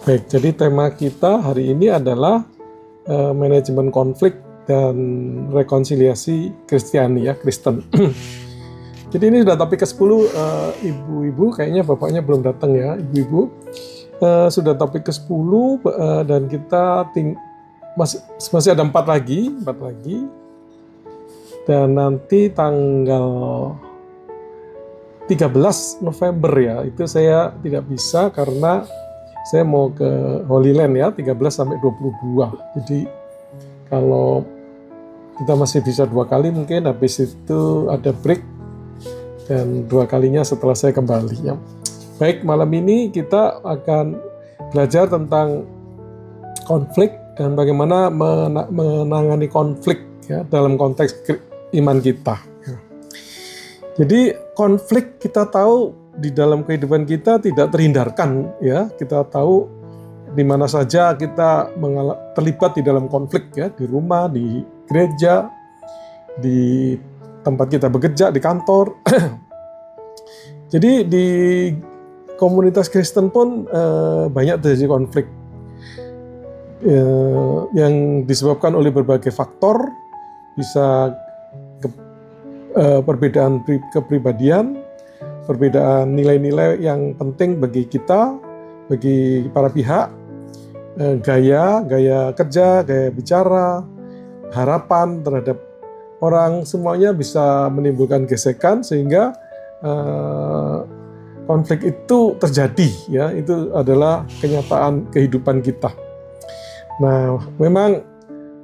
Baik, jadi tema kita hari ini adalah manajemen konflik dan rekonsiliasi Kristiani ya, Kristen. Jadi ini sudah topik ke-10, ibu-ibu, kayaknya bapaknya belum datang ya, ibu-ibu. Sudah topik ke-10 dan kita masih ada 4 lagi. Dan nanti tanggal 13 November ya, itu saya tidak bisa karena saya mau ke Holy Land ya, 13 sampai 22. Jadi kalau kita masih bisa 2 kali, mungkin habis itu ada break dan 2 kalinya setelah saya kembali ya. Baik, malam ini kita akan belajar tentang konflik dan bagaimana menangani konflik ya dalam konteks iman kita. Jadi konflik kita tahu di dalam kehidupan kita tidak terhindarkan ya. Kita tahu di mana saja kita terlibat di dalam konflik ya, di rumah, di gereja, di tempat kita bekerja, di kantor. Jadi di komunitas Kristen pun banyak terjadi konflik yang disebabkan oleh berbagai faktor, bisa perbedaan kepribadian, perbedaan nilai-nilai yang penting bagi kita, bagi para pihak, gaya kerja, gaya bicara, harapan terhadap orang, semuanya bisa menimbulkan gesekan sehingga konflik itu terjadi ya. Itu adalah kenyataan kehidupan kita. Nah, memang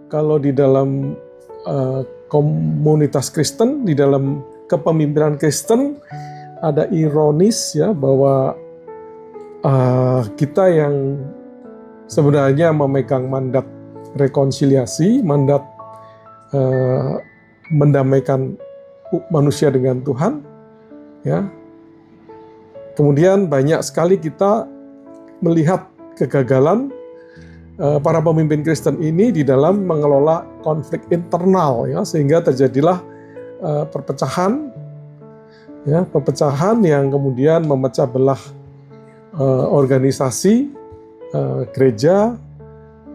kalau di dalam komunitas Kristen, di dalam kepemimpinan Kristen, ada ironis ya bahwa kita yang sebenarnya memegang mandat rekonsiliasi, mandat mendamaikan manusia dengan Tuhan, ya. Kemudian banyak sekali kita melihat kegagalan para pemimpin Kristen ini di dalam mengelola konflik internal ya, sehingga terjadilah perpecahan yang kemudian memecah belah organisasi gereja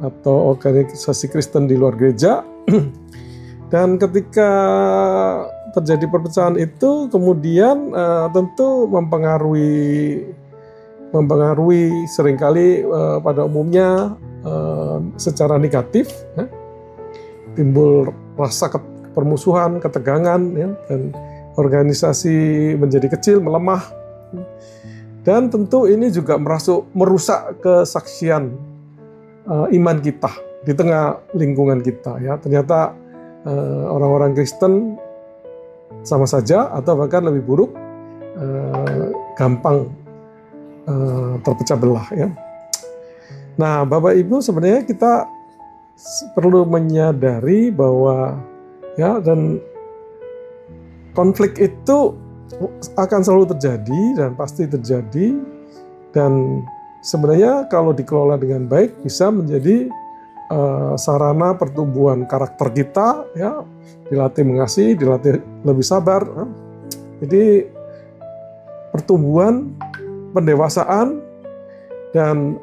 atau organisasi Kristen di luar gereja. Dan ketika terjadi perpecahan itu kemudian tentu mempengaruhi seringkali pada umumnya secara negatif ya. Timbul rasa permusuhan, ketegangan ya, dan organisasi menjadi kecil, melemah. Dan tentu ini juga merusak kesaksian iman kita di tengah lingkungan kita ya. Ternyata orang-orang Kristen sama saja atau bahkan lebih buruk, gampang terpecah belah ya. Nah, Bapak Ibu, sebenarnya kita perlu menyadari bahwa ya, dan konflik itu akan selalu terjadi dan pasti terjadi, dan sebenarnya kalau dikelola dengan baik bisa menjadi sarana pertumbuhan karakter kita ya, dilatih mengasihi, dilatih lebih sabar ya. Jadi pertumbuhan, pendewasaan, dan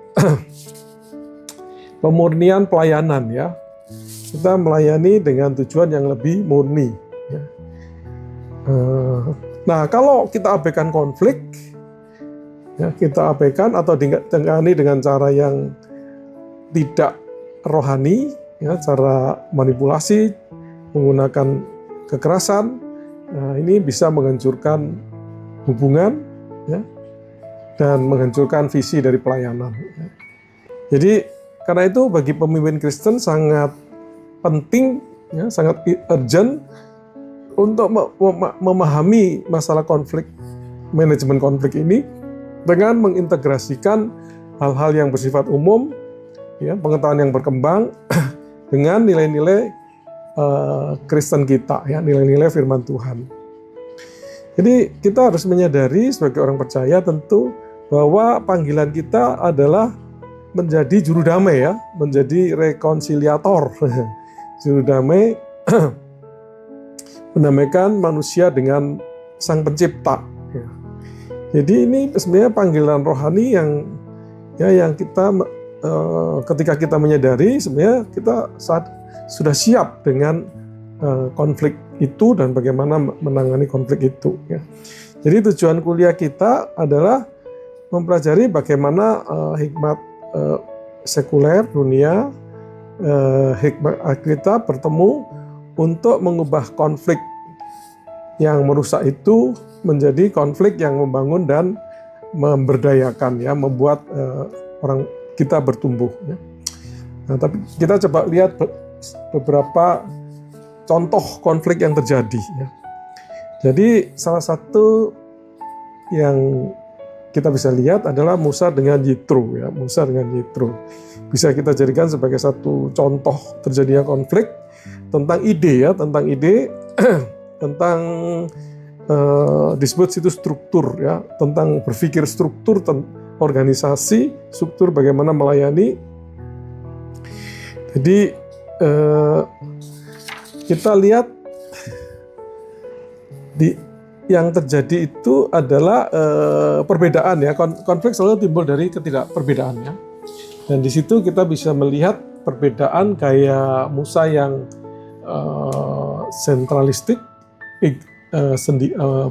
pemurnian pelayanan ya. Kita melayani dengan tujuan yang lebih murni ya. Nah, kalau kita abaikan konflik ya, kita abaikan atau ditangani dengan cara yang tidak rohani ya, cara manipulasi, menggunakan kekerasan, nah, ini bisa menghancurkan hubungan ya, dan menghancurkan visi dari pelayanan ya. Jadi karena itu bagi pemimpin Kristen sangat penting ya, sangat urgent untuk memahami masalah konflik, manajemen konflik ini dengan mengintegrasikan hal-hal yang bersifat umum ya, pengetahuan yang berkembang dengan nilai-nilai Kristen kita ya, nilai-nilai firman Tuhan. Jadi kita harus menyadari sebagai orang percaya tentu bahwa panggilan kita adalah menjadi juru damai ya, menjadi rekonsiliator. Juru damai mendamaikan manusia dengan Sang Pencipta ya. Jadi ini sebenarnya panggilan rohani yang ya yang kita ketika kita menyadari sebenarnya kita sudah siap dengan konflik itu dan bagaimana menangani konflik itu ya. Jadi tujuan kuliah kita adalah mempelajari bagaimana hikmat sekuler dunia, hikmat Alkitab bertemu untuk mengubah konflik yang merusak itu menjadi konflik yang membangun dan memberdayakan ya, membuat orang kita bertumbuh ya. Nah, tapi kita coba lihat beberapa contoh konflik yang terjadi ya. Jadi salah satu yang kita bisa lihat adalah Musa dengan Yitro ya, Musa dengan Yitro. Bisa kita jadikan sebagai satu contoh terjadinya konflik tentang ide ya, tentang ide tentang disebut situ struktur ya, tentang berpikir struktur organisasi, struktur bagaimana melayani. Jadi kita lihat yang terjadi itu adalah perbedaan ya, konflik selalu timbul dari ketidakperbedaan ya. Dan di situ kita bisa melihat perbedaan gaya Musa yang sentralistik,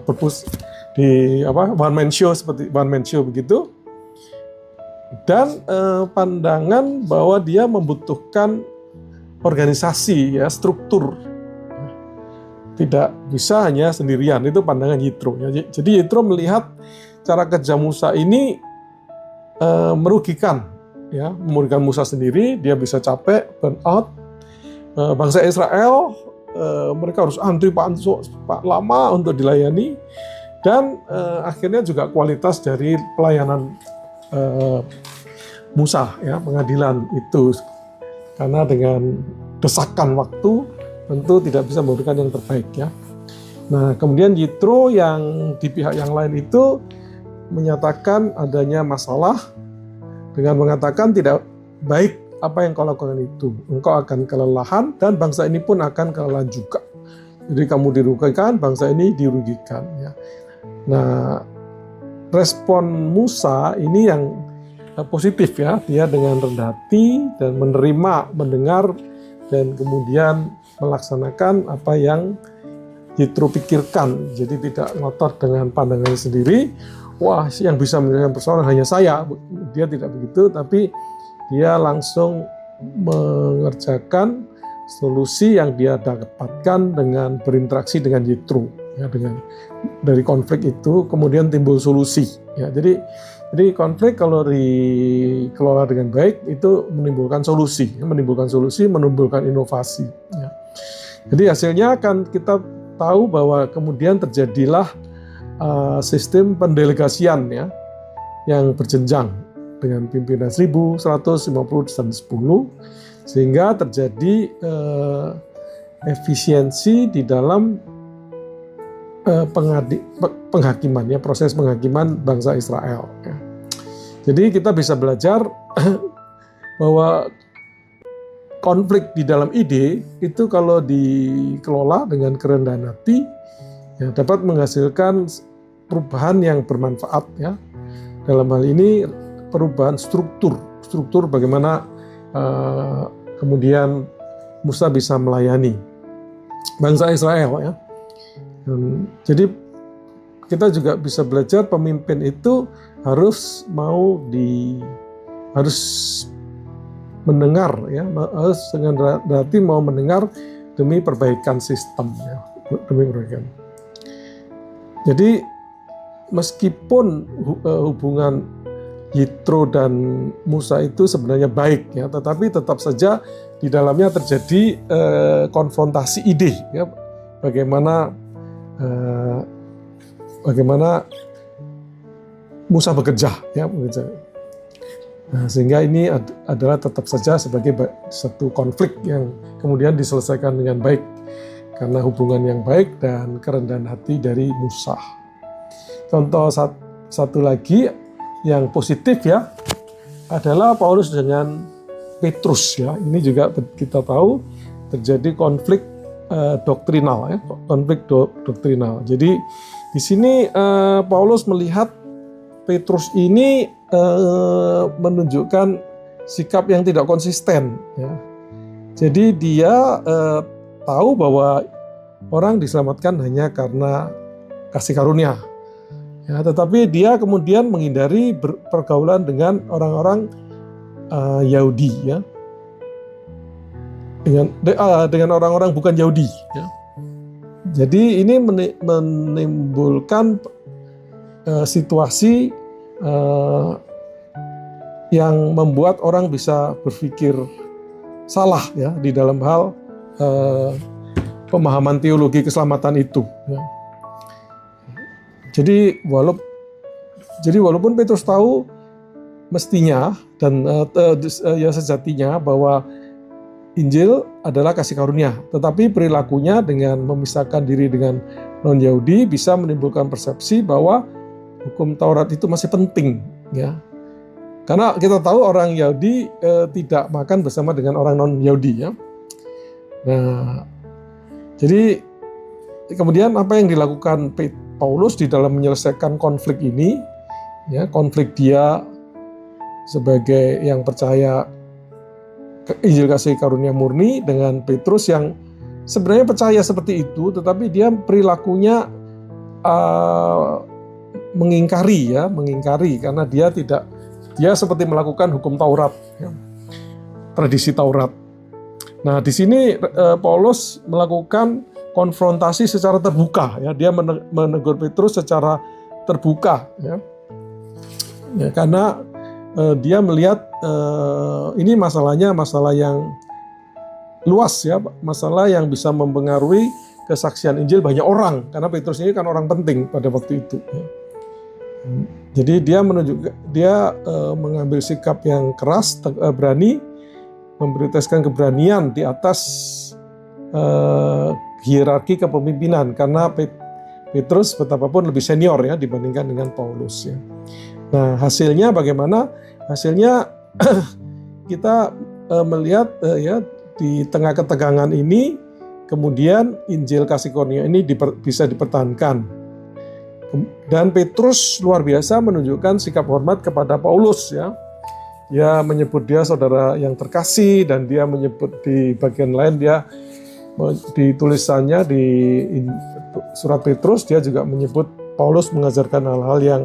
purpose di one man show, seperti one man show begitu, dan pandangan bahwa dia membutuhkan organisasi ya, struktur, tidak bisa hanya sendirian. Itu pandangan Yitro ya. Jadi Yitro melihat cara kerja Musa ini merugikan ya, merugikan Musa sendiri, dia bisa capek, burn out. Bangsa Israel mereka harus antri lama untuk dilayani, dan akhirnya juga kualitas dari pelayanan Musa ya, pengadilan itu, karena dengan desakan waktu tentu tidak bisa memberikan yang terbaik ya. Nah, kemudian Yitro yang di pihak yang lain itu menyatakan adanya masalah dengan mengatakan tidak baik apa yang kau lakukan itu, engkau akan kelelahan dan bangsa ini pun akan kelelahan juga. Jadi kamu dirugikan, bangsa ini dirugikan ya. Nah, respon Musa ini yang positif ya, dia dengan rendah hati dan menerima, mendengar, dan kemudian melaksanakan apa yang Yitro pikirkan. Jadi tidak ngotot dengan pandangannya sendiri, wah yang bisa menyelesaikan persoalan hanya saya. Dia tidak begitu, tapi dia langsung mengerjakan solusi yang dia dapatkan dengan berinteraksi dengan Yitro ya, dari konflik itu kemudian timbul solusi ya. Jadi konflik kalau dikelola dengan baik itu menimbulkan solusi, menimbulkan inovasi ya. Jadi hasilnya kan kita tahu bahwa kemudian terjadilah sistem pendelegasian ya, yang berjenjang dengan pimpinan 1.150 dan 10, sehingga terjadi efisiensi di dalam penghakiman ya, proses penghakiman bangsa Israel ya. Jadi kita bisa belajar bahwa konflik di dalam ide itu kalau dikelola dengan kerendahan hati ya, dapat menghasilkan perubahan yang bermanfaat ya. Dalam hal ini perubahan struktur bagaimana kemudian Musa bisa melayani bangsa Israel ya. Jadi kita juga bisa belajar pemimpin itu harus mendengar ya, harus dengan hati mau mendengar demi perbaikan sistem ya, demi perbaikan. Jadi meskipun hubungan Yitro dan Musa itu sebenarnya baik ya, tetapi tetap saja di dalamnya terjadi konfrontasi ide ya, bagaimana Musa bekerja ya, Nah, sehingga ini adalah tetap saja sebagai satu konflik yang kemudian diselesaikan dengan baik karena hubungan yang baik dan kerendahan hati dari Musa. Contoh satu lagi yang positif ya adalah Paulus dengan Petrus ya. Ini juga kita tahu terjadi konflik doktrinal ya, konflik doktrinal. Jadi di sini Paulus melihat Petrus ini menunjukkan sikap yang tidak konsisten. Ya. Jadi dia tahu bahwa orang diselamatkan hanya karena kasih karunia. Ya, tetapi dia kemudian menghindari pergaulan dengan orang-orang Yahudi, ya, dengan orang-orang bukan Yahudi. Ya. Jadi ini menimbulkan situasi yang membuat orang bisa berpikir salah, ya, di dalam hal pemahaman teologi keselamatan itu. Ya. Jadi walaupun Petrus tahu mestinya dan ya sejatinya bahwa Injil adalah kasih karunia, tetapi perilakunya dengan memisahkan diri dengan non-Yahudi bisa menimbulkan persepsi bahwa hukum Taurat itu masih penting, ya. Karena kita tahu orang Yahudi tidak makan bersama dengan orang non-Yahudi, ya. Nah, jadi kemudian apa yang dilakukan Paulus di dalam menyelesaikan konflik ini, ya, konflik dia sebagai yang percaya Injil kasih karunia murni dengan Petrus yang sebenarnya percaya seperti itu, tetapi dia perilakunya mengingkari karena dia seperti melakukan hukum Taurat, ya, tradisi Taurat. Nah, di sini Paulus melakukan konfrontasi secara terbuka, ya, dia menegur Petrus secara terbuka, ya, karena dia melihat ini masalah yang luas, ya, masalah yang bisa mempengaruhi kesaksian Injil banyak orang, karena Petrus ini kan orang penting pada waktu itu, ya. Jadi dia mengambil sikap yang keras, berani, memprioritaskan keberanian di atas hierarki kepemimpinan, karena Petrus betapapun lebih senior, ya, dibandingkan dengan Paulus, ya. Nah, hasilnya bagaimana? Hasilnya kita melihat, ya, di tengah ketegangan ini kemudian Injil kasih karunia ini bisa dipertahankan. Dan Petrus luar biasa menunjukkan sikap hormat kepada Paulus, ya. Dia menyebut dia saudara yang terkasih, dan dia menyebut di bagian lain di tulisannya di surat Petrus dia juga menyebut Paulus mengajarkan hal-hal yang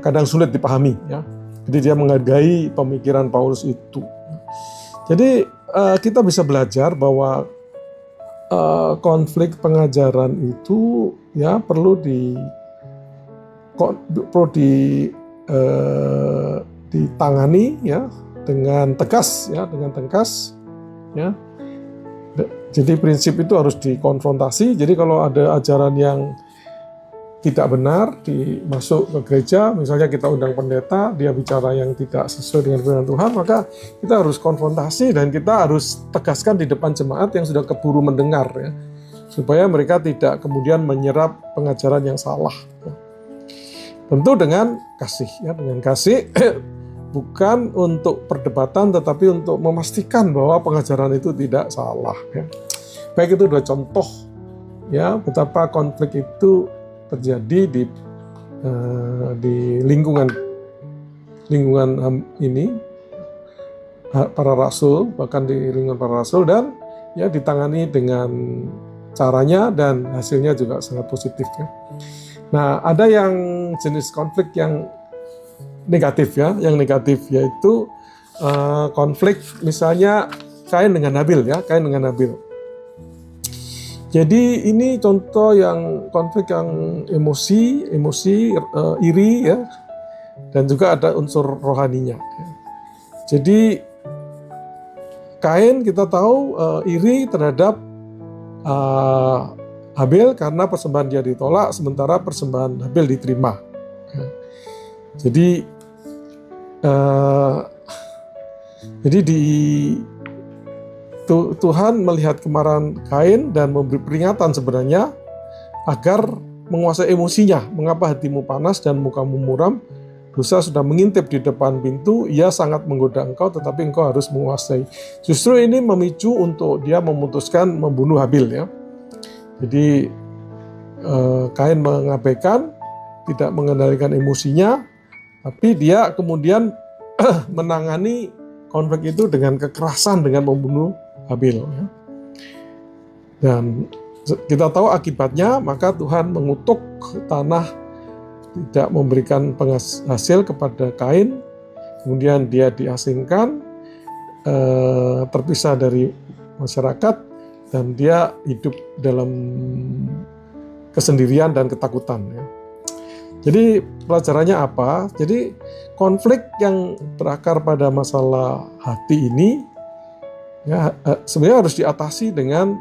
kadang sulit dipahami, ya. Jadi dia menghargai pemikiran Paulus itu. Jadi kita bisa belajar bahwa konflik pengajaran itu, ya, perlu ditangani, ya, dengan tegas, ya, ya. Jadi prinsip itu harus dikonfrontasi. Jadi kalau ada ajaran yang tidak benar masuk ke gereja, misalnya kita undang pendeta, dia bicara yang tidak sesuai dengan firman Tuhan, maka kita harus konfrontasi dan kita harus tegaskan di depan jemaat yang sudah keburu mendengar, ya, supaya mereka tidak kemudian menyerap pengajaran yang salah, ya. Tentu dengan kasih, ya, dengan kasih bukan untuk perdebatan, tetapi untuk memastikan bahwa pengajaran itu tidak salah, ya. Baik, itu dua contoh, ya, betapa konflik itu terjadi di lingkungan ini para rasul, bahkan di lingkungan para rasul, dan, ya, ditangani dengan caranya dan hasilnya juga sangat positif, ya. Nah, ada yang jenis konflik yang negatif, ya, yaitu konflik misalnya Kain dengan Habil, ya, Kain dengan Habil. Jadi ini contoh yang konflik yang emosi, iri, ya, dan juga ada unsur rohaninya, ya. Jadi Kain kita tahu iri terhadap Habil karena persembahan dia ditolak, sementara persembahan Habil diterima, ya. Jadi Tuhan melihat kemarahan Kain dan memberi peringatan sebenarnya agar menguasai emosinya. Mengapa hatimu panas dan mukamu muram? Dosa sudah mengintip di depan pintu, ia sangat menggoda engkau, tetapi engkau harus menguasai. Justru ini memicu untuk dia memutuskan membunuh Habil, ya. Jadi Kain mengabaikan, tidak mengendalikan emosinya, Tapi dia kemudian menangani konflik itu dengan kekerasan, dengan membunuh Habil. Ya. Dan kita tahu akibatnya, maka Tuhan mengutuk tanah tidak memberikan penghasil kepada Kain, kemudian dia diasingkan, terpisah dari masyarakat, dan dia hidup dalam kesendirian dan ketakutan. Ya. Jadi pelajarannya apa? Jadi konflik yang berakar pada masalah hati ini ya, sebenarnya harus diatasi dengan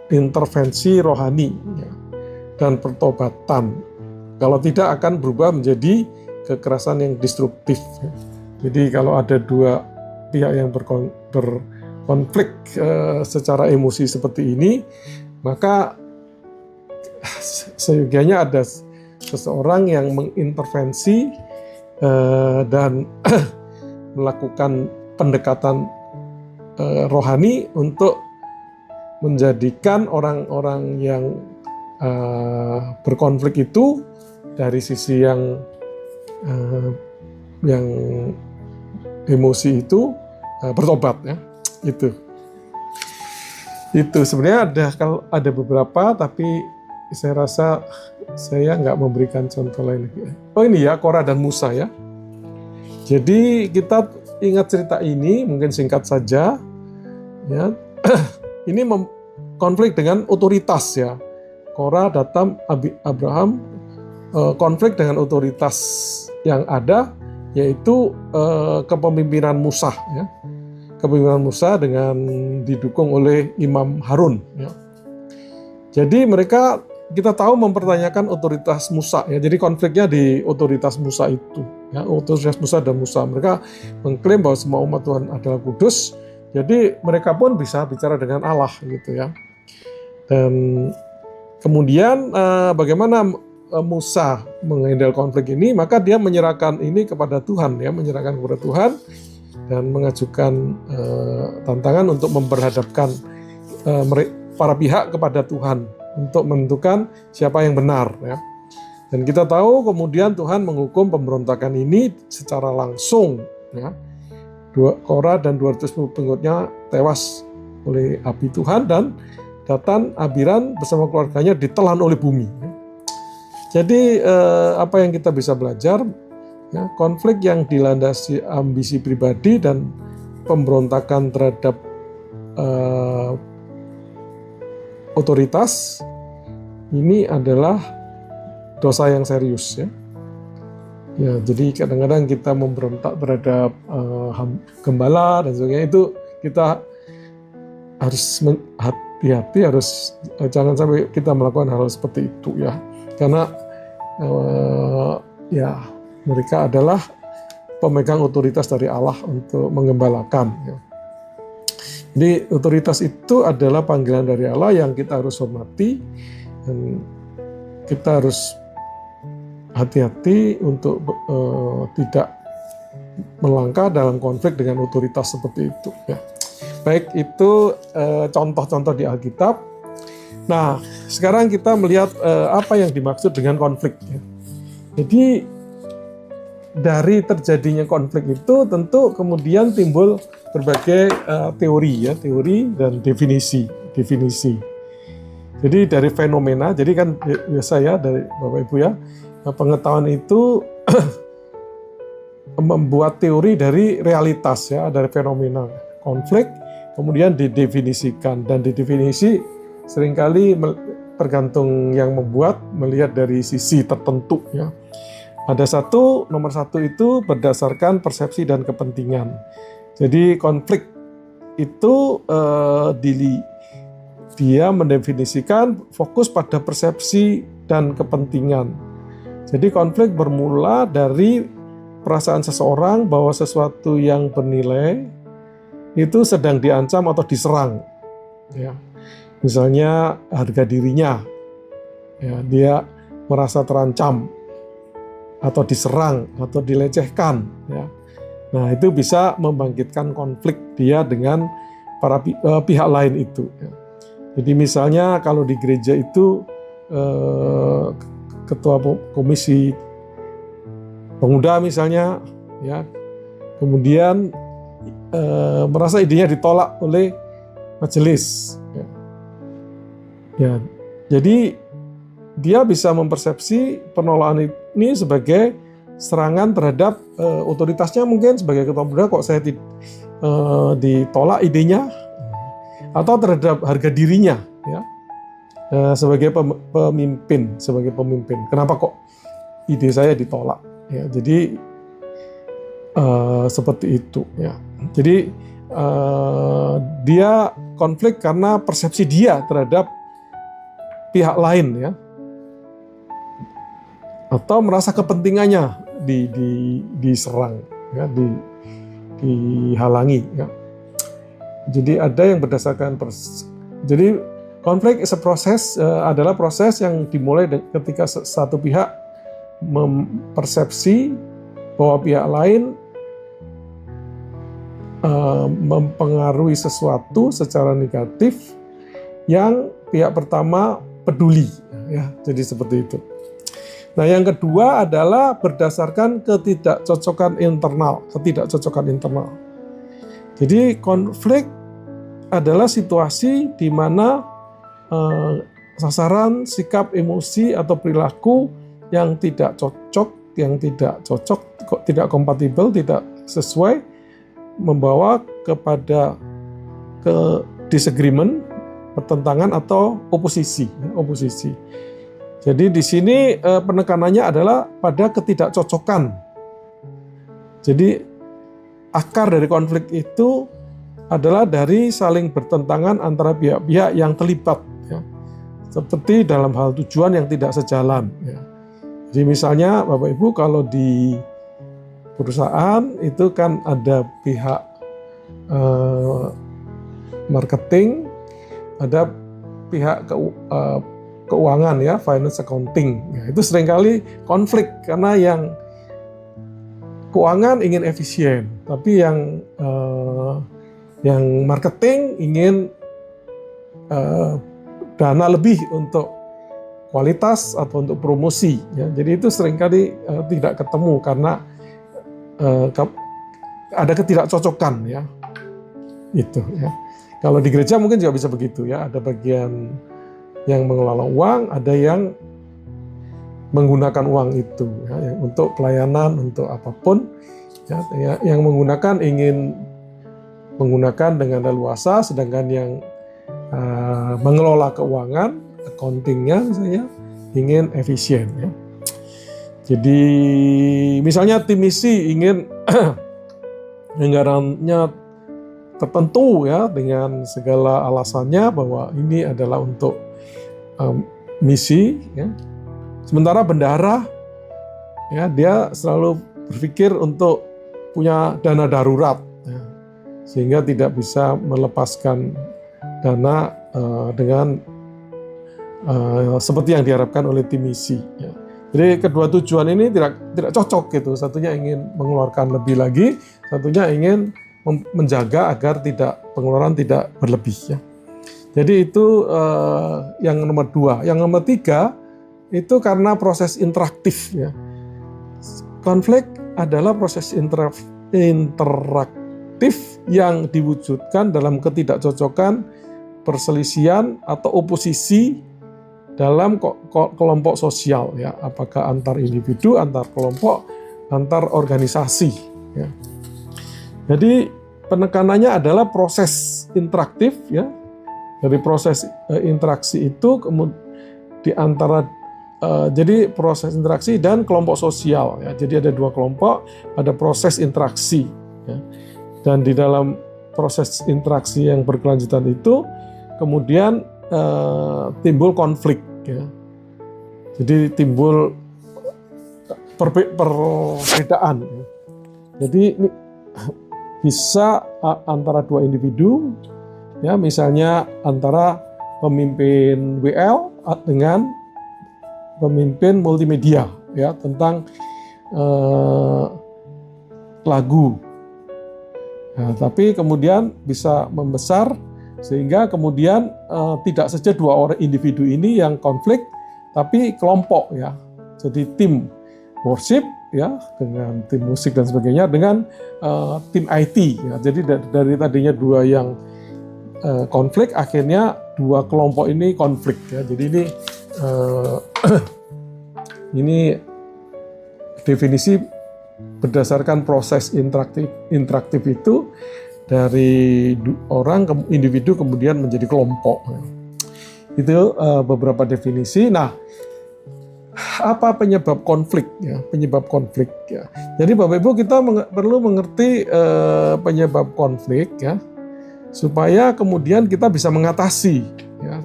intervensi rohani ya, dan pertobatan. Kalau tidak akan berubah menjadi kekerasan yang destruktif. Ya. Jadi kalau ada dua pihak yang berkonflik secara emosi seperti ini, maka seyogianya ada seseorang yang mengintervensi dan melakukan pendekatan rohani untuk menjadikan orang-orang yang berkonflik itu dari sisi yang emosi itu bertobat ya. Itu sebenarnya ada beberapa, tapi saya rasa saya nggak memberikan contoh lain lagi. Oh ini ya, Korah dan Musa ya. Jadi kita ingat cerita ini, mungkin singkat saja ya. Ini konflik dengan otoritas ya. Korah, Datam, Abraham konflik dengan otoritas yang ada, yaitu kepemimpinan Musa ya. Kepemimpinan Musa dengan didukung oleh Imam Harun ya. Jadi mereka, kita tahu, mempertanyakan otoritas Musa ya. Jadi konfliknya di otoritas Musa itu ya, otoritas Musa dan Musa. Mereka mengklaim bahwa semua umat Tuhan adalah kudus. Jadi mereka pun bisa bicara dengan Allah gitu ya. Dan kemudian bagaimana Musa menghandle konflik ini? Maka dia menyerahkan ini kepada Tuhan ya, menyerahkan kepada Tuhan dan mengajukan tantangan untuk memperhadapkan para pihak kepada Tuhan untuk menentukan siapa yang benar ya. Dan kita tahu kemudian Tuhan menghukum pemberontakan ini secara langsung ya. Korah dan 210 pengikutnya tewas oleh api Tuhan, dan Datan, Abiram bersama keluarganya ditelan oleh bumi. Jadi apa yang kita bisa belajar ya, konflik yang dilandasi ambisi pribadi dan pemberontakan terhadap otoritas ini adalah dosa yang serius ya. Ya, jadi kadang-kadang kita memberontak terhadap gembala dan sebagainya, itu kita harus hati-hati, harus jangan sampai kita melakukan hal seperti itu ya. Karena ya mereka adalah pemegang otoritas dari Allah untuk menggembalakan ya. Jadi otoritas itu adalah panggilan dari Allah yang kita harus hormati, dan kita harus hati-hati untuk tidak melangkah dalam konflik dengan otoritas seperti itu ya. Baik, itu contoh-contoh di Alkitab. Nah, sekarang kita melihat apa yang dimaksud dengan konflik ya. Jadi dari terjadinya konflik itu tentu kemudian timbul berbagai teori ya, teori dan definisi. Jadi dari fenomena, jadi kan biasa ya dari Bapak Ibu ya, pengetahuan itu membuat teori dari realitas ya, dari fenomena konflik, kemudian didefinisikan, dan didefinisi seringkali tergantung yang membuat melihat dari sisi tertentu ya. Ada nomor satu itu berdasarkan persepsi dan kepentingan. Jadi konflik itu dia mendefinisikan fokus pada persepsi dan kepentingan. Jadi konflik bermula dari perasaan seseorang bahwa sesuatu yang bernilai itu sedang diancam atau diserang. Ya. Misalnya harga dirinya, ya, dia merasa terancam atau diserang atau dilecehkan ya. Nah, itu bisa membangkitkan konflik dia dengan para pihak lain itu ya. Jadi misalnya kalau di gereja itu ketua komisi pemuda misalnya, ya, kemudian merasa idenya ditolak oleh majelis. Ya, jadi dia bisa mempersepsi penolakan ini sebagai serangan terhadap otoritasnya, mungkin sebagai ketua pemuda kok saya ditolak idenya, atau terhadap harga dirinya, ya, sebagai pemimpin, kenapa kok ide saya ditolak, ya. Jadi seperti itu, ya. Jadi dia konflik karena persepsi dia terhadap pihak lain, ya, atau merasa kepentingannya diserang, ya, dihalangi, ya. Jadi ada yang berdasarkan jadi konflik is a proses, adalah proses yang dimulai ketika satu pihak mempersepsi bahwa pihak lain mempengaruhi sesuatu secara negatif yang pihak pertama peduli, ya. Jadi seperti itu. Nah, yang kedua adalah berdasarkan ketidakcocokan internal. Jadi konflik adalah situasi di mana sasaran, sikap, emosi atau perilaku yang tidak cocok, tidak kompatibel, tidak sesuai, membawa kepada disagreement, pertentangan atau oposisi. Jadi di sini penekanannya adalah pada ketidakcocokan. Jadi akar dari konflik itu adalah dari saling bertentangan antara pihak-pihak yang terlibat, ya. Seperti dalam hal tujuan yang tidak sejalan, ya. Jadi misalnya Bapak Ibu, kalau di perusahaan itu kan ada pihak marketing, ada pihak keuangan, ya, finance accounting. Ya, itu seringkali konflik karena yang keuangan ingin efisien, tapi yang marketing ingin dana lebih untuk kualitas atau untuk promosi, ya. Jadi itu seringkali tidak ketemu karena ada ketidakcocokan, ya. Itu, ya. Kalau di gereja mungkin juga bisa begitu, ya. Ada bagian yang mengelola uang, ada yang menggunakan uang itu, ya, untuk pelayanan, untuk apapun, ya, yang menggunakan ingin menggunakan dengan leluasa, sedangkan yang mengelola keuangan, accountingnya misalnya, ingin efisien, ya. Jadi misalnya tim misi ingin anggarannya tertentu, ya, dengan segala alasannya bahwa ini adalah untuk misi, ya. Sementara bendahara, ya, dia selalu berpikir untuk punya dana darurat, ya, sehingga tidak bisa melepaskan dana dengan seperti yang diharapkan oleh tim misi, ya. Jadi kedua tujuan ini tidak cocok gitu. Satunya ingin mengeluarkan lebih lagi, satunya ingin menjaga agar pengeluaran tidak berlebih, ya. Jadi itu yang nomor 2. Yang nomor 3 itu karena proses interaktif, ya. Konflik adalah proses interaktif yang diwujudkan dalam ketidakcocokan, perselisihan atau oposisi dalam kelompok sosial, ya. Apakah antar individu, antar kelompok, antar organisasi, ya. Jadi penekanannya adalah proses interaktif, ya. Dari proses interaksi itu di antara jadi proses interaksi dan kelompok sosial, ya. Jadi ada 2 kelompok, ada proses interaksi, ya. Dan di dalam proses interaksi yang berkelanjutan itu kemudian timbul konflik, ya. Jadi timbul perbedaan, ya. Jadi bisa antara 2 individu, ya, misalnya antara pemimpin WL dengan pemimpin multimedia, ya, tentang lagu. Nah, tapi kemudian bisa membesar sehingga kemudian tidak saja 2 orang individu ini yang konflik, tapi kelompok, ya. Jadi tim worship ya, dengan tim musik dan sebagainya, dengan tim IT ya. Jadi dari tadinya dua yang konflik, akhirnya dua kelompok ini konflik ya. Jadi ini definisi berdasarkan proses interaktif itu dari individu kemudian menjadi kelompok. Itu beberapa definisi. Nah, apa penyebab konflik ya? Penyebab konflik ya. Jadi Bapak Ibu, kita perlu mengerti penyebab konflik ya, supaya kemudian kita bisa mengatasi ya.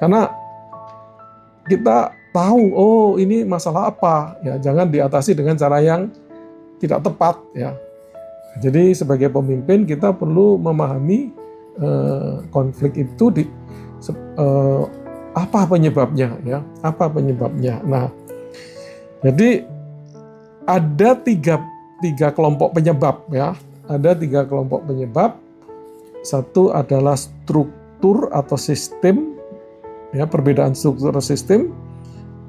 Karena kita tahu, oh ini masalah apa ya, jangan diatasi dengan cara yang tidak tepat ya. Jadi sebagai pemimpin kita perlu memahami konflik itu apa penyebabnya ya, apa penyebabnya. Nah, jadi ada tiga kelompok penyebab ya, ada tiga kelompok penyebab. Satu adalah struktur atau sistem ya, perbedaan struktur atau sistem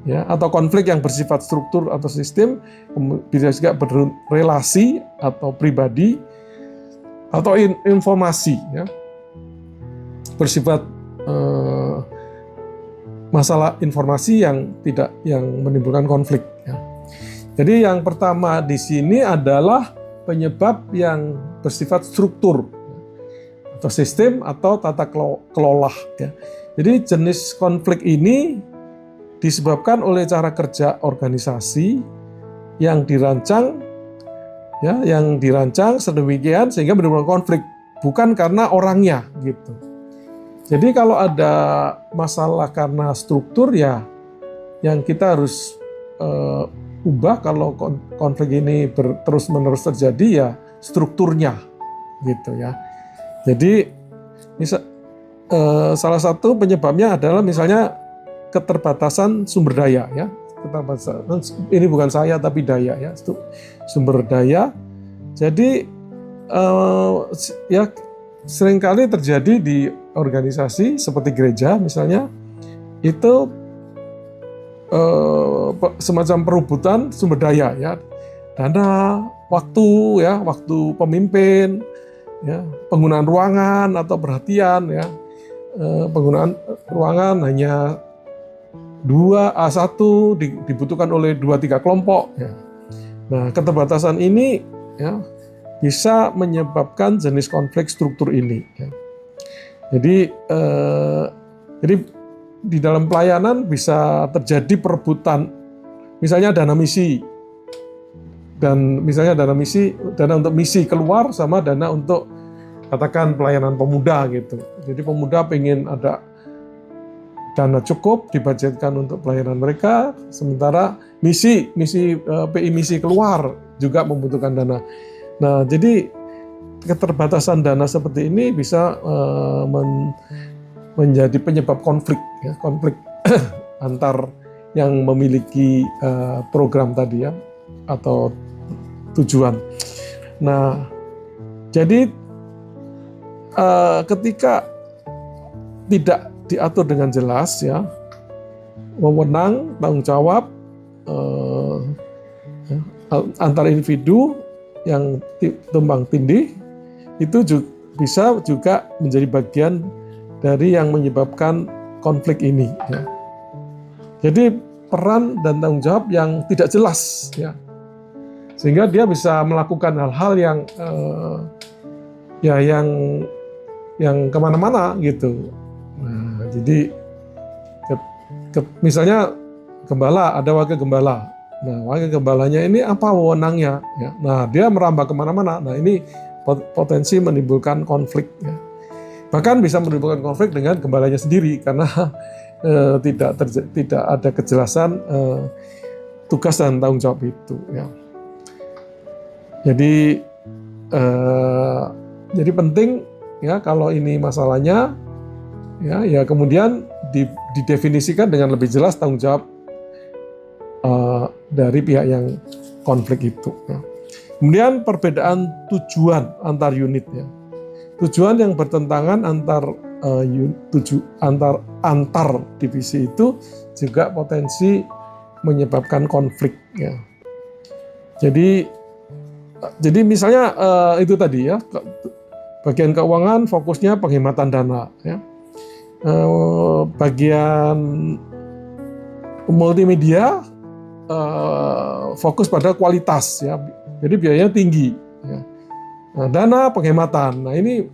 ya, atau konflik yang bersifat struktur atau sistem, bisa juga berrelasi atau pribadi atau informasi ya, bersifat masalah informasi yang menimbulkan konflik ya. Jadi yang pertama di sini adalah penyebab yang bersifat struktur atau sistem atau tata kelola ya. Jadi jenis konflik ini disebabkan oleh cara kerja organisasi yang dirancang sedemikian sehingga menimbulkan konflik, bukan karena orangnya gitu. Jadi kalau ada masalah karena struktur ya, yang kita harus ubah kalau konflik ini terus-menerus terjadi ya strukturnya gitu ya. Jadi salah satu penyebabnya adalah misalnya keterbatasan sumber daya ya. Ini bukan saya tapi daya ya, sumber daya. Jadi ya seringkali terjadi di organisasi seperti gereja misalnya, itu semacam perebutan sumber daya ya, dana, waktu ya, waktu pemimpin ya, penggunaan ruangan atau perhatian ya, penggunaan ruangan hanya 1 dibutuhkan oleh 2-3 kelompok ya. Nah, keterbatasan ini ya bisa menyebabkan jenis konflik struktur ini ya. Jadi di dalam pelayanan bisa terjadi perebutan, misalnya dana misi, dan misalnya dana untuk misi keluar sama dana untuk katakan pelayanan pemuda gitu. Jadi pemuda pengen ada dana cukup dibudgetkan untuk pelayanan mereka, sementara PI misi keluar juga membutuhkan dana. Nah, jadi keterbatasan dana seperti ini bisa menjadi penyebab konflik ya, konflik antar yang memiliki program tadi ya, atau tujuan. Nah, jadi ketika tidak diatur dengan jelas ya, wewenang, tanggung jawab antar individu yang tumbang tindih itu bisa juga menjadi bagian dari yang menyebabkan konflik ini ya. Jadi peran dan tanggung jawab yang tidak jelas ya, sehingga dia bisa melakukan hal-hal yang kemana-mana gitu. Nah, jadi misalnya gembala, ada wakil gembala. Nah, wakil gembalanya ini apa wewenangnya ya? Nah, dia merambah kemana-mana. Nah, ini potensi menimbulkan konflik ya. Bahkan bisa menimbulkan konflik dengan gembalanya sendiri karena tidak ada kejelasan tugas dan tanggung jawab itu ya. Jadi penting ya, kalau ini masalahnya ya kemudian didefinisikan dengan lebih jelas tanggung jawab dari pihak yang konflik itu ya. Kemudian perbedaan tujuan antar unit ya. Tujuan yang bertentangan antar divisi itu juga potensi menyebabkan konflik ya. Jadi misalnya itu tadi ya, bagian keuangan fokusnya penghematan dana, ya. Bagian multimedia fokus pada kualitas, ya. Jadi biayanya tinggi, ya. Nah, dana penghematan. Nah, ini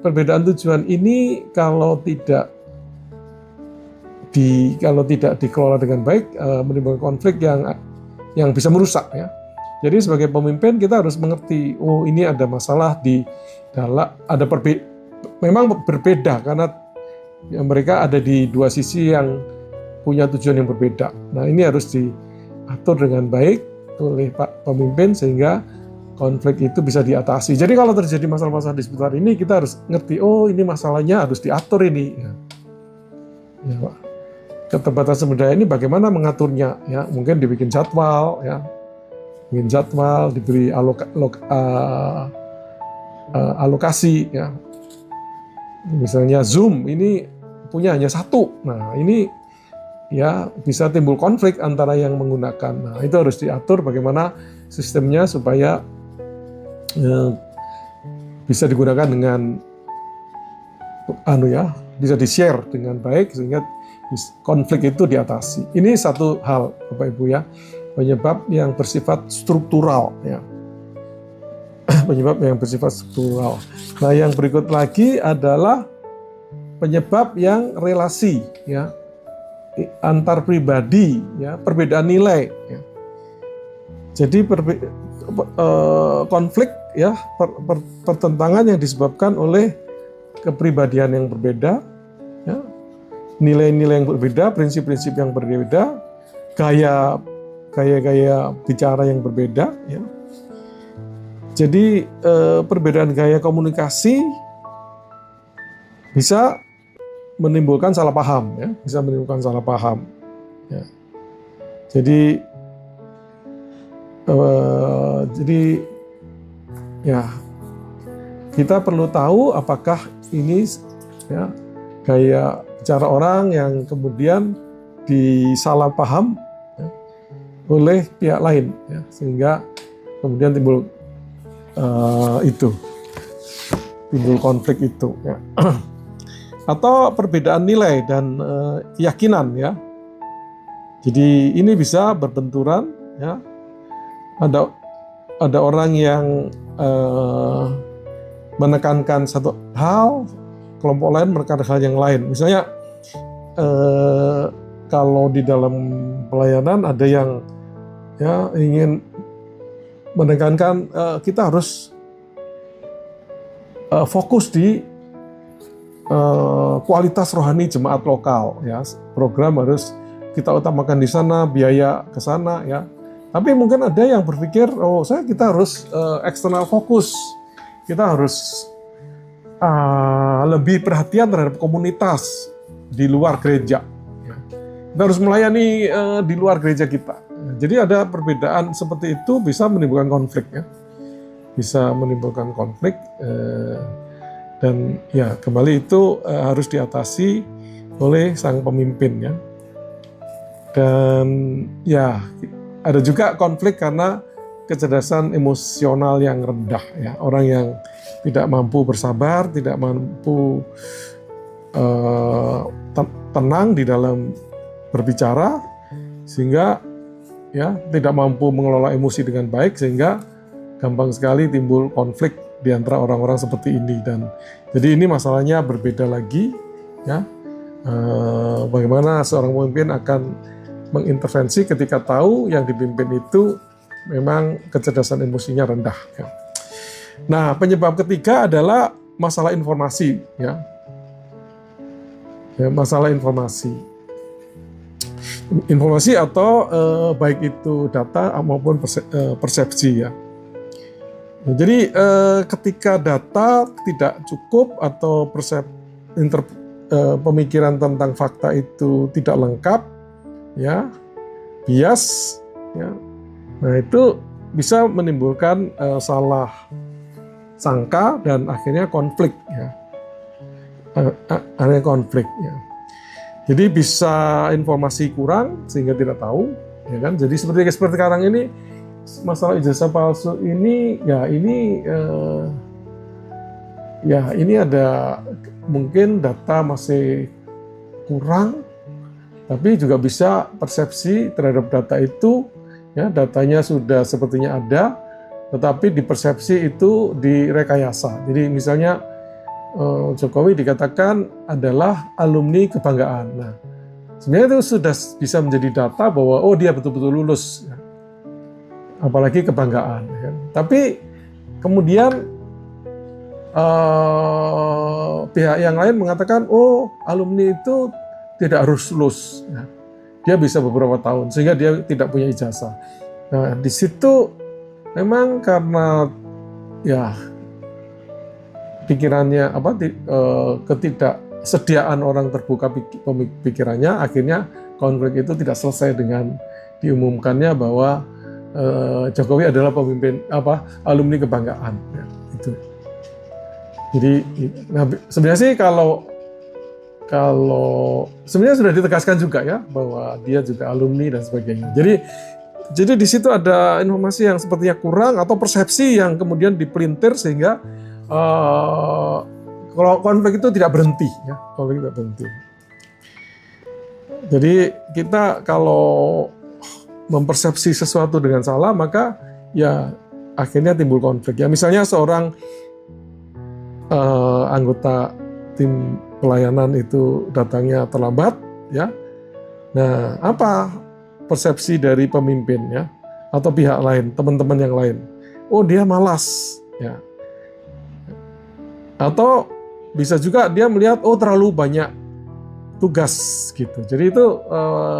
perbedaan tujuan ini kalau tidak dikelola dengan baik, menimbulkan konflik yang bisa merusak, ya. Jadi sebagai pemimpin kita harus mengerti, oh ini ada masalah di dalam, memang berbeda karena ya, mereka ada di dua sisi yang punya tujuan yang berbeda. Nah, ini harus diatur dengan baik oleh Pak Pemimpin sehingga konflik itu bisa diatasi. Jadi kalau terjadi masalah-masalah di seputar ini, kita harus ngerti, oh ini masalahnya harus diatur ini. Ya, Pak. Keterbatasan sumber daya ini bagaimana mengaturnya? Ya, mungkin dibikin jadwal, ya, diberi alokasi, ya. Misalnya Zoom ini punya hanya satu. Nah, ini ya bisa timbul konflik antara yang menggunakan. Nah, itu harus diatur bagaimana sistemnya supaya bisa digunakan dengan bisa di-share dengan baik sehingga konflik itu diatasi. Ini satu hal, Bapak Ibu, ya, penyebab yang bersifat struktural, ya. Penyebab yang bersifat struktural. Nah, yang berikut lagi adalah penyebab yang relasi, ya, antar pribadi, ya, perbedaan nilai, ya. Jadi konflik, ya, pertentangan yang disebabkan oleh kepribadian yang berbeda, ya, nilai-nilai yang berbeda, prinsip-prinsip yang berbeda, gaya bicara yang berbeda, ya. Jadi perbedaan gaya komunikasi bisa menimbulkan salah paham, ya, ya. Jadi ya kita perlu tahu apakah ini, ya, gaya bicara orang yang kemudian disalah paham, ya, oleh pihak lain, ya, sehingga kemudian timbul konflik itu, ya. Atau perbedaan nilai dan keyakinan, ya. Jadi ini bisa berbenturan, ya. Ada orang yang menekankan satu hal, kelompok lain menekankan hal yang lain. Misalnya kalau di dalam pelayanan ada yang, ya, ingin menekankan kita harus fokus di kualitas rohani jemaat lokal, ya. Program harus kita utamakan di sana, biaya ke sana, ya. Tapi mungkin ada yang berpikir, oh kita harus eksternal fokus, kita harus lebih perhatian terhadap komunitas di luar gereja, ya. Kita harus melayani di luar gereja kita. Jadi ada perbedaan seperti itu bisa menimbulkan konflik, ya. Bisa menimbulkan konflik, dan ya kembali itu harus diatasi oleh sang pemimpin, ya. Dan ya ada juga konflik karena kecerdasan emosional yang rendah, ya. Orang yang tidak mampu bersabar, tidak mampu tenang di dalam berbicara, sehingga, ya, tidak mampu mengelola emosi dengan baik, sehingga gampang sekali timbul konflik di antara orang-orang seperti ini. Dan jadi ini masalahnya berbeda lagi, ya. Bagaimana seorang pemimpin akan mengintervensi ketika tahu yang dipimpin itu memang kecerdasan emosinya rendah, ya. Nah, penyebab ketiga adalah masalah informasi, ya. Masalah informasi atau baik itu data maupun persepsi, ya. Jadi ketika data tidak cukup atau pemikiran tentang fakta itu tidak lengkap, ya, bias, ya. Nah, itu bisa menimbulkan salah sangka dan akhirnya konflik, ya. Ya. Jadi bisa informasi kurang sehingga tidak tahu, ya kan? Jadi seperti sekarang ini masalah ijazah palsu ini ini ada mungkin data masih kurang, tapi juga bisa persepsi terhadap data itu, ya, datanya sudah sepertinya ada, tetapi di persepsi itu direkayasa. Jadi misalnya Jokowi dikatakan adalah alumni kebanggaan. Nah, sebenarnya itu sudah bisa menjadi data bahwa dia betul-betul lulus, ya. Apalagi kebanggaan. Ya. Tapi kemudian pihak yang lain mengatakan, alumni itu tidak harus lulus, ya. Dia bisa beberapa tahun sehingga dia tidak punya ijazah. Nah, di situ memang karena ya pikirannya ketidaksediaan orang terbuka pikirannya, akhirnya konflik itu tidak selesai dengan diumumkannya bahwa Jokowi adalah pemimpin alumni kebanggaan, ya, itu. Jadi sebenarnya sih kalau sebenarnya sudah ditegaskan juga, ya, bahwa dia juga alumni dan sebagainya. Jadi di situ ada informasi yang sepertinya kurang atau persepsi yang kemudian dipelintir sehingga kalau konflik itu tidak berhenti, ya, konflik tidak berhenti. Jadi kita kalau mempersepsi sesuatu dengan salah, maka ya akhirnya timbul konflik. Ya, misalnya seorang anggota tim pelayanan itu datangnya terlambat, ya. Nah, apa persepsi dari pemimpin, ya, atau pihak lain, teman-teman yang lain? Dia malas, ya. Atau bisa juga dia melihat terlalu banyak tugas gitu. Jadi itu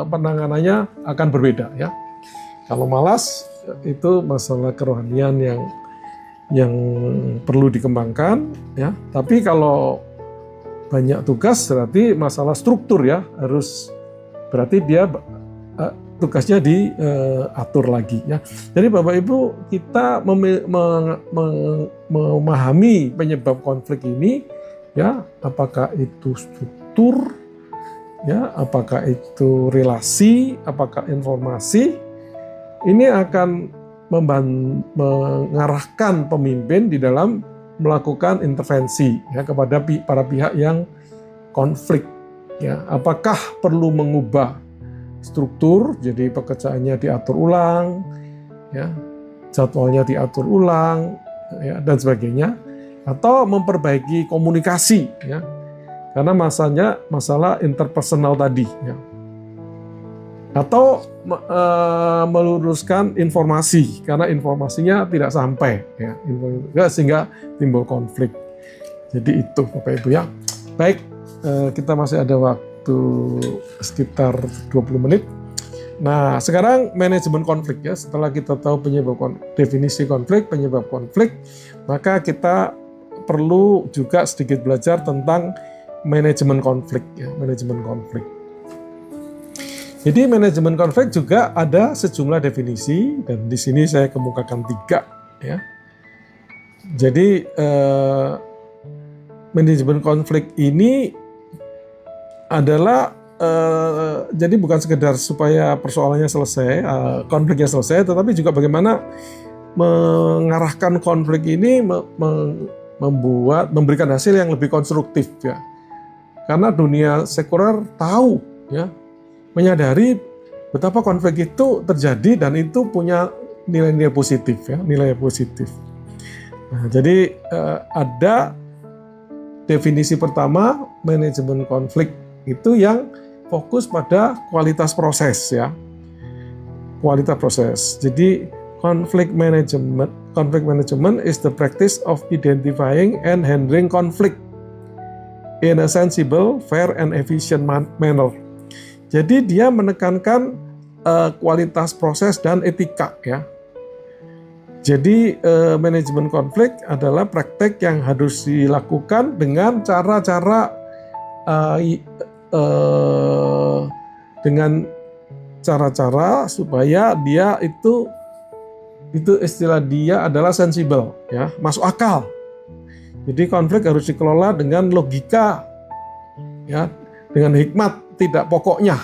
penanganannya akan berbeda, ya. Kalau malas itu masalah kerohanian yang perlu dikembangkan, ya. Tapi kalau banyak tugas berarti masalah struktur, ya, berarti dia tugasnya diatur lagi, ya. Jadi Bapak Ibu, kita memahami penyebab konflik ini, ya, apakah itu struktur, ya, apakah itu relasi, apakah informasi, ini akan mengarahkan pemimpin di dalam melakukan intervensi, ya, kepada para pihak yang konflik, ya. Apakah perlu mengubah struktur, jadi pekerjaannya diatur ulang, ya, jadwalnya diatur ulang, ya, dan sebagainya, atau memperbaiki komunikasi, ya, karena masalah interpersonal tadi, ya, atau meluruskan informasi karena informasinya tidak sampai, ya, sehingga timbul konflik. Jadi itu Bapak Ibu, ya. Baik, kita masih ada waktu sekitar 20 menit. Nah, sekarang manajemen konflik, ya. Setelah kita tahu definisi konflik, penyebab konflik, maka kita perlu juga sedikit belajar tentang manajemen konflik, ya, manajemen konflik. Jadi manajemen konflik juga ada sejumlah definisi dan di sini saya kemukakan 3, ya. Jadi manajemen konflik ini adalah jadi bukan sekedar supaya persoalannya selesai, konfliknya selesai, tetapi juga bagaimana mengarahkan konflik ini memberikan hasil yang lebih konstruktif, ya. Karena dunia sekuler tahu, ya, menyadari betapa konflik itu terjadi dan itu punya nilai-nilai positif, ya, nilai positif. Nah, jadi ada definisi pertama, manajemen konflik itu yang fokus pada kualitas proses, ya. Kualitas proses. Jadi conflict management is the practice of identifying and handling conflict in a sensible, fair and efficient manner. Jadi dia menekankan kualitas proses dan etika, ya. Jadi manajemen konflik adalah praktek yang harus dilakukan dengan cara-cara supaya dia itu istilah dia adalah sensibel, ya, masuk akal. Jadi konflik harus dikelola dengan logika, ya, dengan hikmat, tidak pokoknya,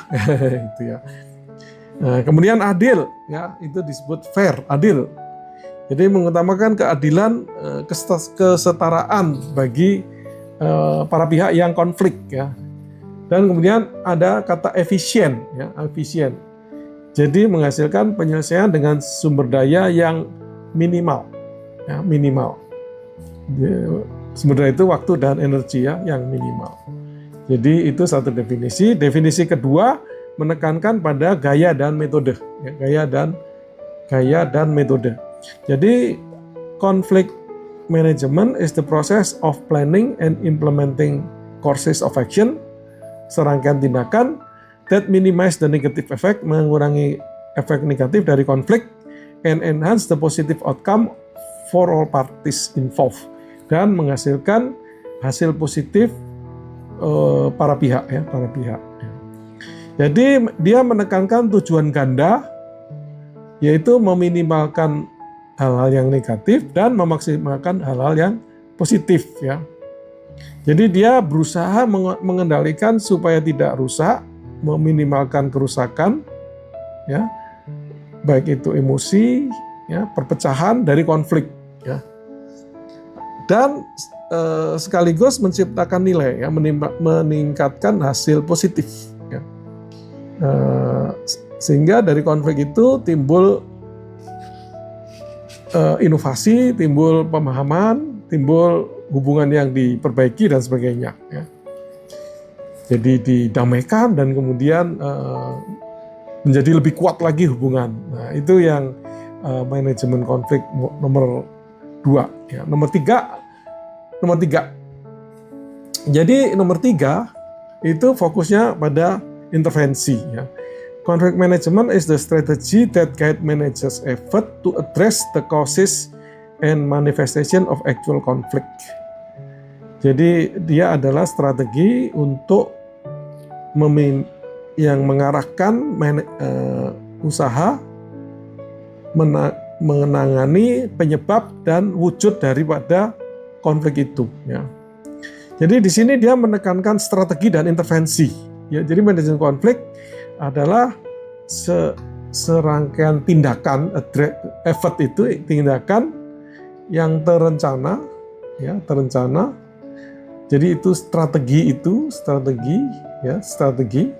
itu, ya. Nah, kemudian adil, ya itu disebut fair, adil. Jadi mengutamakan keadilan, kesetaraan bagi para pihak yang konflik, ya. Dan kemudian ada kata efisien, ya, efisien. Jadi menghasilkan penyelesaian dengan sumber daya yang minimal, ya, minimal. Sumber daya itu waktu dan energi, ya, yang minimal. Jadi itu satu definisi. Definisi kedua menekankan pada gaya dan metode, ya, gaya dan metode. Jadi conflict management is the process of planning and implementing courses of action, serangkaian tindakan that minimize the negative effect, mengurangi efek negatif dari konflik, and enhance the positive outcome for all parties involved, dan menghasilkan hasil positif para pihak, ya, para pihak. Jadi dia menekankan tujuan ganda, yaitu meminimalkan hal-hal yang negatif dan memaksimalkan hal-hal yang positif, ya. Jadi dia berusaha mengendalikan supaya tidak rusak, meminimalkan kerusakan, ya, baik itu emosi, ya, perpecahan dari konflik, ya, dan sekaligus menciptakan nilai, ya, meningkatkan hasil positif, ya. Sehingga dari konflik itu timbul inovasi, timbul pemahaman, timbul hubungan yang diperbaiki dan sebagainya, ya. Jadi didamaikan dan kemudian menjadi lebih kuat lagi hubungan. Nah, itu yang manajemen konflik nomor 2, ya. Nomor tiga. Jadi nomor 3 itu fokusnya pada intervensi, ya. Conflict management is the strategy that guide managers' effort to address the causes and manifestation of actual conflict. Jadi dia adalah strategi untuk yang mengarahkan usaha menangani penyebab dan wujud daripada konflik itu, ya. Jadi di sini dia menekankan strategi dan intervensi, ya. Jadi manajemen konflik adalah serangkaian tindakan, effort itu tindakan yang terencana, ya, terencana. Jadi itu strategi, ya, strategi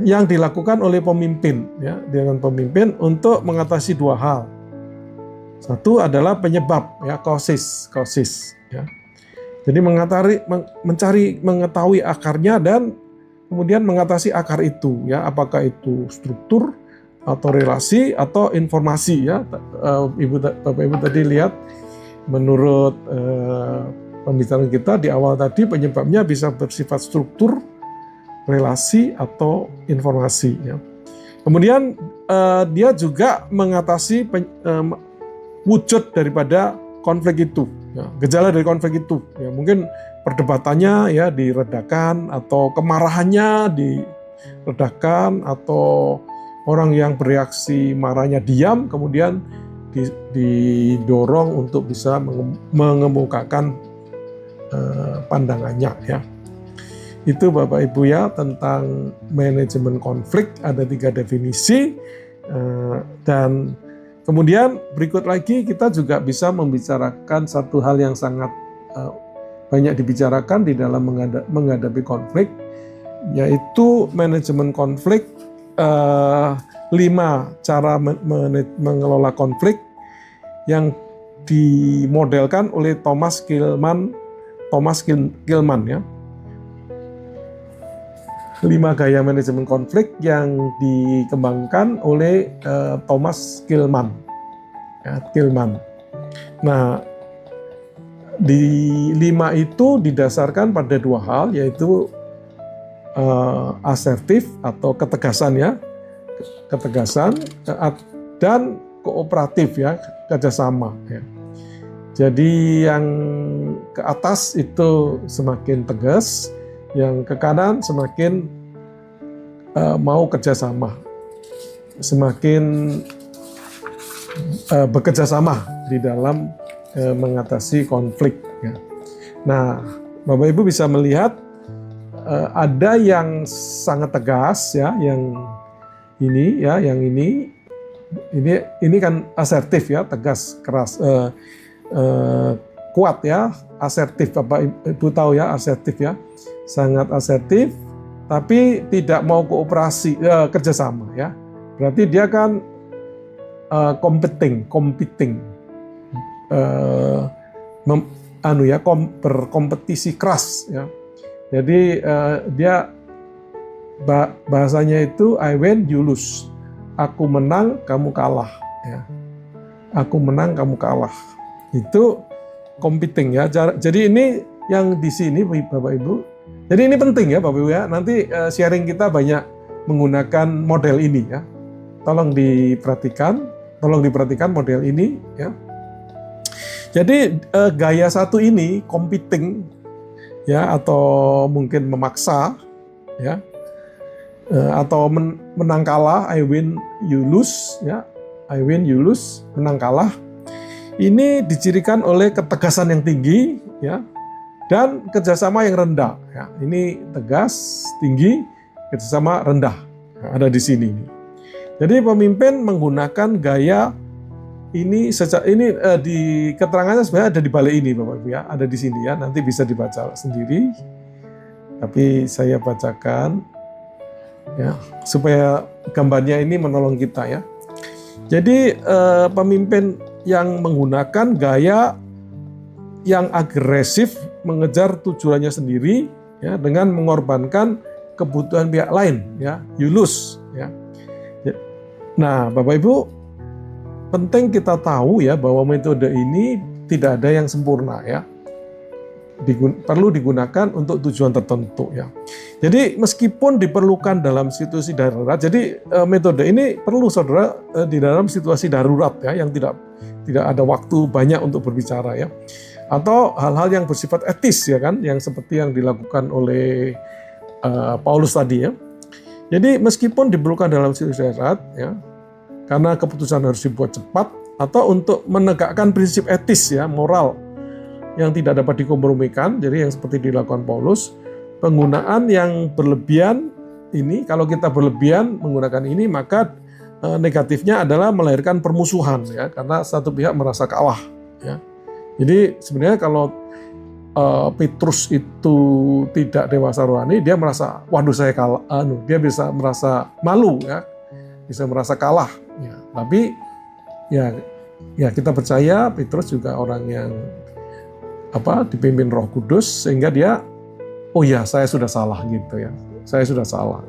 yang dilakukan oleh pemimpin, ya, dengan pemimpin untuk mengatasi 2 hal. Satu adalah penyebab, ya, causes, ya. Jadi mengetahui akarnya dan kemudian mengatasi akar itu, ya, apakah itu struktur atau relasi atau informasi, ya. Bapak Ibu tadi lihat menurut pembicaraan kita di awal tadi, penyebabnya bisa bersifat struktur, relasi atau informasi, ya. Kemudian dia juga mengatasi wujud daripada konflik itu, ya, gejala dari konflik itu, ya, mungkin perdebatannya, ya, diredakan atau kemarahannya diredakan atau orang yang bereaksi marahnya diam kemudian didorong untuk bisa mengemukakan pandangannya, ya. Itu Bapak Ibu, ya, tentang manajemen konflik. Ada 3 definisi, dan kemudian berikut lagi kita juga bisa membicarakan satu hal yang sangat banyak dibicarakan di dalam menghadapi konflik, yaitu manajemen konflik, 5 cara mengelola konflik yang dimodelkan oleh Thomas Kilmann, ya. 5 gaya manajemen konflik yang dikembangkan oleh Thomas Kilmann, ya, Kilmann. Nah, di 5 itu didasarkan pada 2 hal, yaitu asertif atau ketegasan, ya, ketegasan, dan kooperatif, ya, kerjasama, ya. Jadi yang ke atas itu semakin tegas, yang ke kanan semakin mau kerjasama, semakin bekerjasama di dalam mengatasi konflik, ya. Nah, Bapak Ibu bisa melihat ada yang sangat tegas, ya, ini ya, yang ini kan asertif ya, tegas, keras, kuat ya, asertif. Bapak Ibu tahu ya, asertif ya, sangat asertif, tapi tidak mau kooperasi, kerjasama ya. Berarti dia kan competing, berkompetisi keras ya. Jadi dia bahasanya itu I win you lose. Aku menang, kamu kalah ya. Aku menang, kamu kalah. Itu competing ya. Jadi ini yang di sini Bapak Ibu. Jadi ini penting ya Bapak Ibu ya. Nanti sharing kita banyak menggunakan model ini ya. Tolong diperhatikan model ini ya. Jadi gaya satu ini competing ya, atau mungkin memaksa ya, atau menang kalah, I win you lose ya, I win you lose, menang kalah. Ini dicirikan oleh ketegasan yang tinggi ya, dan kerjasama yang rendah ya. Ini tegas, tinggi, kerjasama rendah, ada di sini. Jadi pemimpin menggunakan gaya ini di keterangannya sebenarnya ada di balik ini Bapak Ibu ya, ada di sini ya, nanti bisa dibaca sendiri. Tapi saya bacakan ya supaya gambarnya ini menolong kita ya. Jadi pemimpin yang menggunakan gaya yang agresif mengejar tujuannya sendiri ya, dengan mengorbankan kebutuhan pihak lain ya, you lose ya. Nah, Bapak Ibu, penting kita tahu ya bahwa metode ini tidak ada yang sempurna ya. Perlu digunakan untuk tujuan tertentu ya. Jadi meskipun diperlukan dalam situasi darurat, jadi metode ini perlu saudara di dalam situasi darurat ya, yang tidak ada waktu banyak untuk berbicara ya. Atau hal-hal yang bersifat etis ya kan, yang seperti yang dilakukan oleh Paulus tadi ya. Jadi meskipun diperlukan dalam situasi darurat ya, karena keputusan harus dibuat cepat, atau untuk menegakkan prinsip etis ya, moral yang tidak dapat dikompromikan, jadi yang seperti dilakukan Paulus, penggunaan yang berlebihan ini, kalau kita berlebihan menggunakan ini, maka negatifnya adalah melahirkan permusuhan ya, karena satu pihak merasa kalah ya. Jadi sebenarnya kalau Petrus itu tidak dewasa rohani, dia merasa waduh saya kalah, dia bisa merasa malu ya, bisa merasa kalah ya. Tapi ya kita percaya Petrus juga orang yang dipimpin Roh Kudus, sehingga dia oh ya saya sudah salah gitu ya, saya sudah salah,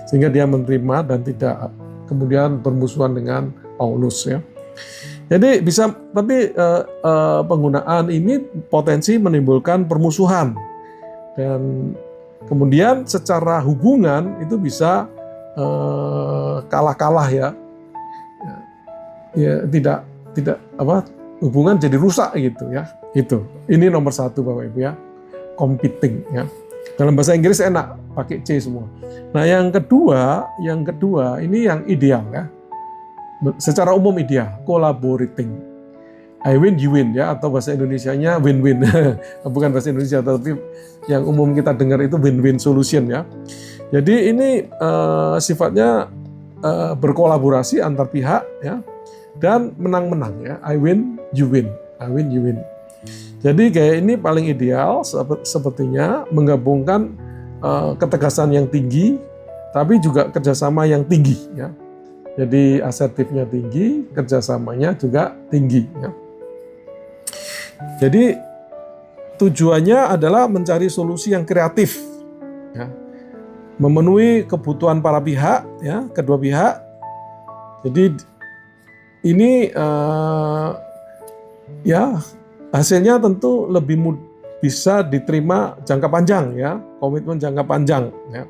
sehingga dia menerima dan tidak kemudian bermusuhan dengan Paulus ya. Jadi bisa, tapi penggunaan ini potensi menimbulkan permusuhan, dan kemudian secara hubungan itu bisa kalah-kalah ya, tidak hubungan jadi rusak gitu ya. Ini nomor satu Bapak Ibu ya, competing ya. Dalam bahasa Inggris enak pakai C semua. Nah yang kedua ini yang ideal ya, secara umum ideal, collaborating, I win you win ya, atau bahasa Indonesianya win-win. Bukan bahasa Indonesia, tapi yang umum kita dengar itu win-win solution ya. Jadi ini sifatnya berkolaborasi antar pihak ya, dan menang-menang ya, I win you win, I win you win. Jadi kayak ini paling ideal sepertinya, menggabungkan ketegasan yang tinggi tapi juga kerjasama yang tinggi ya. Jadi asertifnya tinggi, kerjasamanya juga tinggi ya. Jadi tujuannya adalah mencari solusi yang kreatif ya, memenuhi kebutuhan para pihak ya, kedua pihak. Jadi ini ya hasilnya tentu lebih bisa diterima jangka panjang ya, komitmen jangka panjang ya.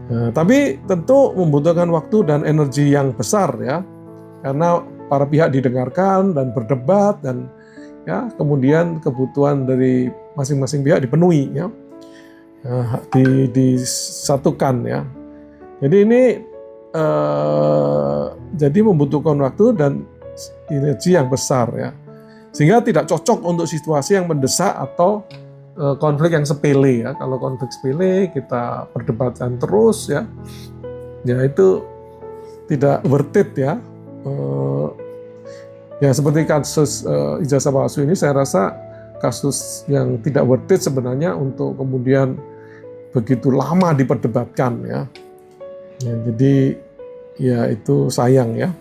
Tapi tentu membutuhkan waktu dan energi yang besar ya, karena para pihak didengarkan dan berdebat, dan ya kemudian kebutuhan dari masing-masing pihak dipenuhi ya, disatukan ya. Jadi ini jadi membutuhkan waktu dan energi yang besar ya, sehingga tidak cocok untuk situasi yang mendesak atau konflik yang sepele ya. Kalau konflik sepele kita perdebatan terus ya, itu tidak worth it ya. Ya seperti kasus ijazah palsu ini, saya rasa kasus yang tidak worth it sebenarnya untuk kemudian begitu lama diperdebatkan ya. Jadi ya itu sayang ya.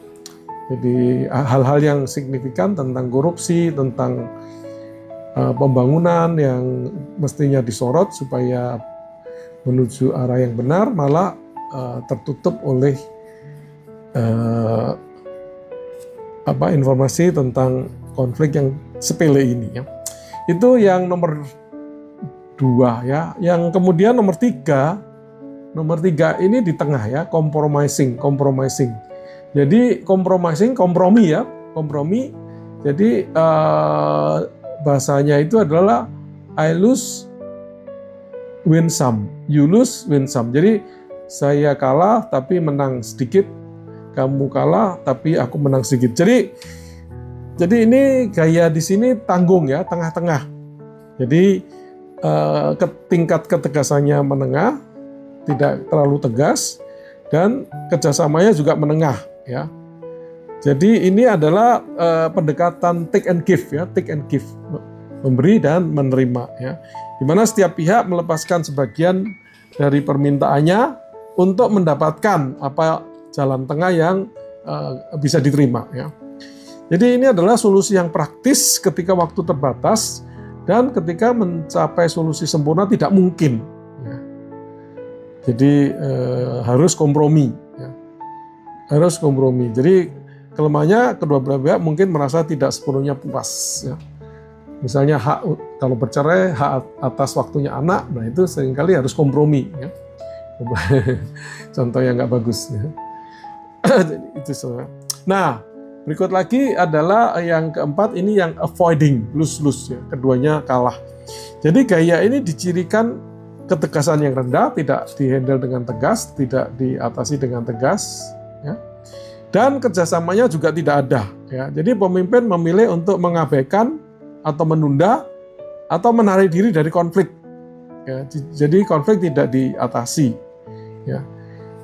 Jadi hal-hal yang signifikan tentang korupsi, tentang pembangunan yang mestinya disorot supaya menuju arah yang benar malah tertutup oleh informasi tentang konflik yang sepele ini ya. Itu yang nomor 2 ya. Yang kemudian nomor 3 ini di tengah ya, compromising. Jadi kompromi ya, kompromi. Jadi bahasanya itu adalah I lose win some, you lose win some. Jadi saya kalah tapi menang sedikit, kamu kalah tapi aku menang sedikit. Jadi ini gaya di sini tanggung ya, tengah-tengah. Jadi tingkat ketegasannya menengah, tidak terlalu tegas, dan kerjasamanya juga menengah ya. Jadi ini adalah pendekatan take and give ya, take and give, memberi dan menerima ya. Di mana setiap pihak melepaskan sebagian dari permintaannya untuk mendapatkan apa jalan tengah yang bisa diterima ya. Jadi ini adalah solusi yang praktis ketika waktu terbatas dan ketika mencapai solusi sempurna tidak mungkin. Ya. Jadi harus kompromi. Ya. Harus kompromi. Jadi kelemahannya kedua belah pihak mungkin merasa tidak sepenuhnya puas. Ya. Misalnya kalau bercerai hak atas waktunya anak, nah itu seringkali harus kompromi. Ya. Contoh yang nggak bagus. Ya. Itu semua. Nah, berikut lagi adalah yang keempat, ini yang avoiding, lose-lose ya, keduanya kalah. Jadi gaya ini dicirikan ketegasan yang rendah, tidak dihandle dengan tegas, tidak diatasi dengan tegas, ya. Dan kerjasamanya juga tidak ada. Ya. Jadi pemimpin memilih untuk mengabaikan atau menunda atau menarik diri dari konflik. Ya. Jadi konflik tidak diatasi. Ya.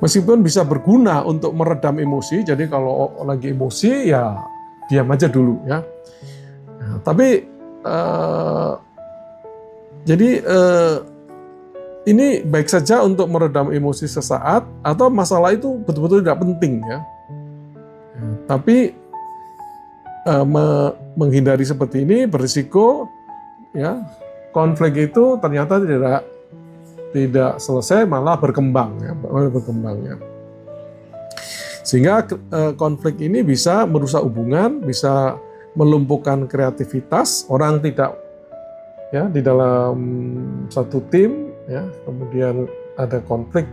Meskipun bisa berguna untuk meredam emosi, jadi kalau lagi emosi ya diam aja dulu ya. Nah, tapi ini baik saja untuk meredam emosi sesaat atau masalah itu betul-betul tidak penting ya. Tapi menghindari seperti ini berisiko ya konflik itu ternyata tidak selesai, malah berkembang ya. Sehingga konflik ini bisa merusak hubungan, bisa melumpuhkan kreativitas, orang tidak ya di dalam satu tim ya, kemudian ada konflik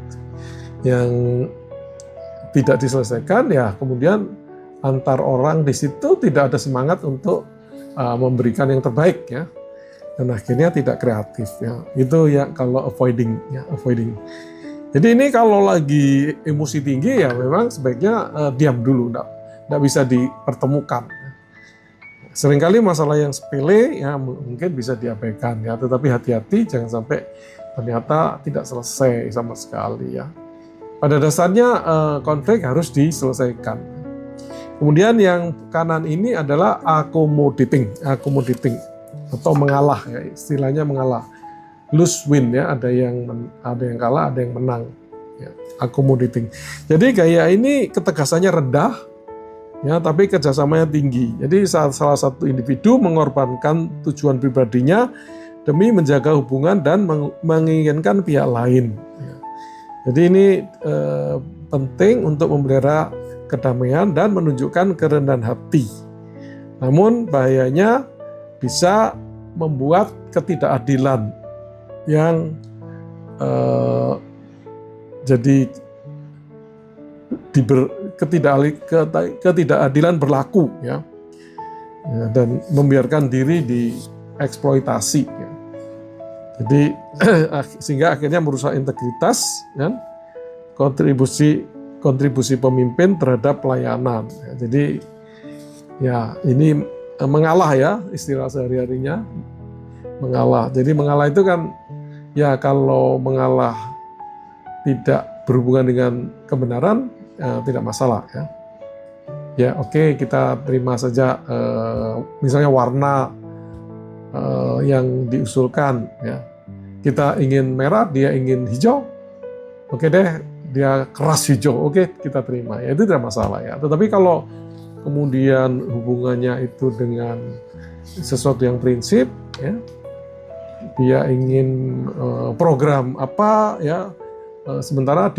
yang tidak diselesaikan ya, kemudian antar orang di situ tidak ada semangat untuk memberikan yang terbaik ya. Dan akhirnya tidak kreatif ya. Itu ya kalau avoiding ya, avoiding. Jadi ini kalau lagi emosi tinggi ya memang sebaiknya diam dulu, enggak bisa dipertemukan. Seringkali masalah yang sepele ya mungkin bisa diabaikan ya, tetapi hati-hati jangan sampai ternyata tidak selesai sama sekali ya. Pada dasarnya konflik harus diselesaikan. Kemudian yang kanan ini adalah accommodating atau mengalah ya, istilahnya mengalah, lose win ya, ada yang kalah, ada yang menang ya, accommodating. Jadi gaya ini ketegasannya rendah ya, tapi kerjasamanya tinggi. Jadi salah satu individu mengorbankan tujuan pribadinya demi menjaga hubungan dan menginginkan pihak lain ya. Jadi ini penting untuk memelihara kedamaian dan menunjukkan kerendahan hati. Namun bahayanya bisa membuat ketidakadilan yang jadi ketidakadilan berlaku ya, dan membiarkan diri dieksploitasi ya. Jadi sehingga akhirnya merusak integritas dan kontribusi pemimpin terhadap pelayanan ya. Jadi ya ini mengalah ya, istilah sehari-harinya mengalah. Jadi mengalah itu kan ya, kalau mengalah tidak berhubungan dengan kebenaran tidak masalah ya. Ya oke, kita terima saja misalnya warna yang diusulkan ya. Kita ingin merah, dia ingin hijau. Oke deh, dia keras hijau. Oke, kita terima. Ya itu tidak masalah ya. Tetapi kalau kemudian hubungannya itu dengan sesuatu yang prinsip ya, dia ingin program apa ya, sementara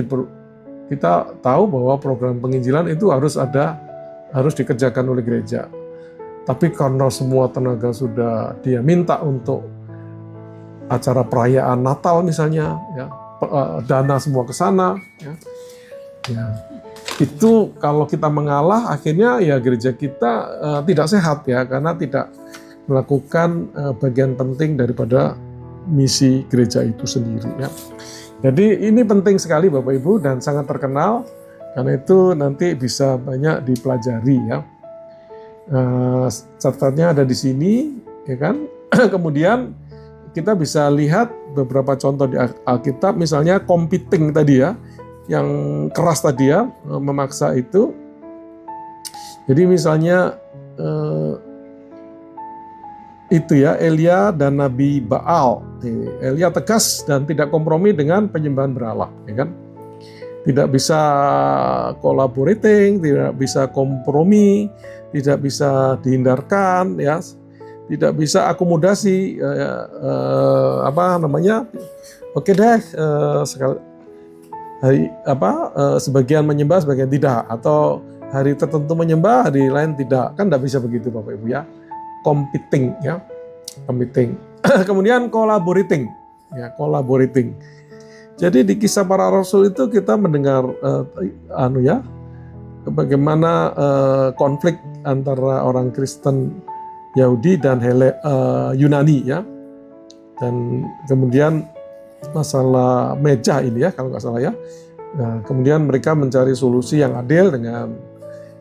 kita tahu bahwa program penginjilan itu harus dikerjakan oleh gereja. Tapi karena semua tenaga sudah dia minta untuk acara perayaan Natal misalnya ya, dana semua ke sana ya. Ya, itu kalau kita mengalah akhirnya ya gereja kita tidak sehat ya, karena tidak melakukan bagian penting daripada misi gereja itu sendiri ya. Jadi ini penting sekali Bapak Ibu dan sangat terkenal, karena itu nanti bisa banyak dipelajari ya. Catatannya ada di sini ya kan. Kemudian kita bisa lihat beberapa contoh di Alkitab, misalnya competing tadi ya, yang keras tadi ya, memaksa itu. Jadi misalnya itu ya, Elia dan Nabi Baal. Elia tegas dan tidak kompromi dengan penyembahan berhala, ya kan? Tidak bisa collaborating, tidak bisa kompromi, tidak bisa dihindarkan, ya, tidak bisa akomodasi, Oke deh, sebagian menyembah, sebagian tidak, atau hari tertentu menyembah, hari lain tidak, kan tidak bisa begitu Bapak Ibu ya. Competing ya, competing. Kemudian collaborating ya, collaborating. Jadi di Kisah Para Rasul itu kita mendengar bagaimana konflik antara orang Kristen Yahudi dan Yunani ya, dan kemudian masalah meja ini ya kalau nggak salah ya. Nah, kemudian mereka mencari solusi yang adil dengan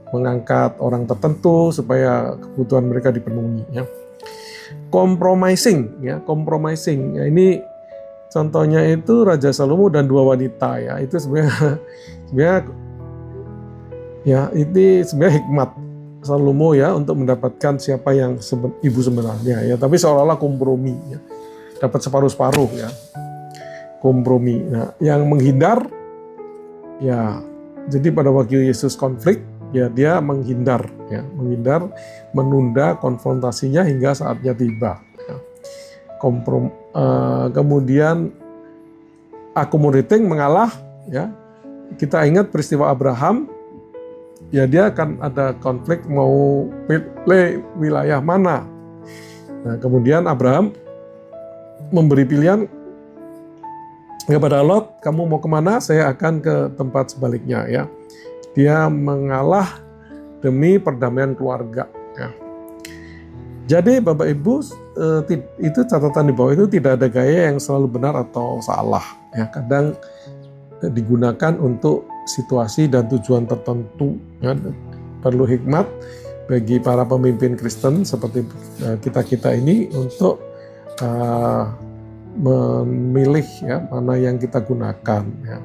mengangkat orang tertentu supaya kebutuhan mereka dipenuhi ya. Compromising ya, compromising. Ya, ini contohnya itu Raja Salomo dan dua wanita ya. Itu sebenarnya ya ini sebenarnya hikmat Salomo ya untuk mendapatkan siapa yang ibu sebenarnya ya. Tapi seolah-olah kompromi ya. Dapat separuh-separuh ya. Kompromi. Nah, yang menghindar ya, jadi pada waktu Yesus konflik ya dia menghindar, menunda konfrontasinya hingga saatnya tiba. Ya. Kemudian accommodating, mengalah. Ya, kita ingat peristiwa Abraham, ya dia akan ada konflik mau pilih wilayah mana. Nah, kemudian Abraham memberi pilihan kepada Lot, kamu mau kemana? Saya akan ke tempat sebaliknya. Ya. Dia mengalah demi perdamaian keluarga. Ya. Jadi Bapak Ibu, itu catatan di bawah itu tidak ada gaya yang selalu benar atau salah. Ya, kadang digunakan untuk situasi dan tujuan tertentu. Ya. Perlu hikmat bagi para pemimpin Kristen seperti kita ini untuk memilih ya mana yang kita gunakan. Ya.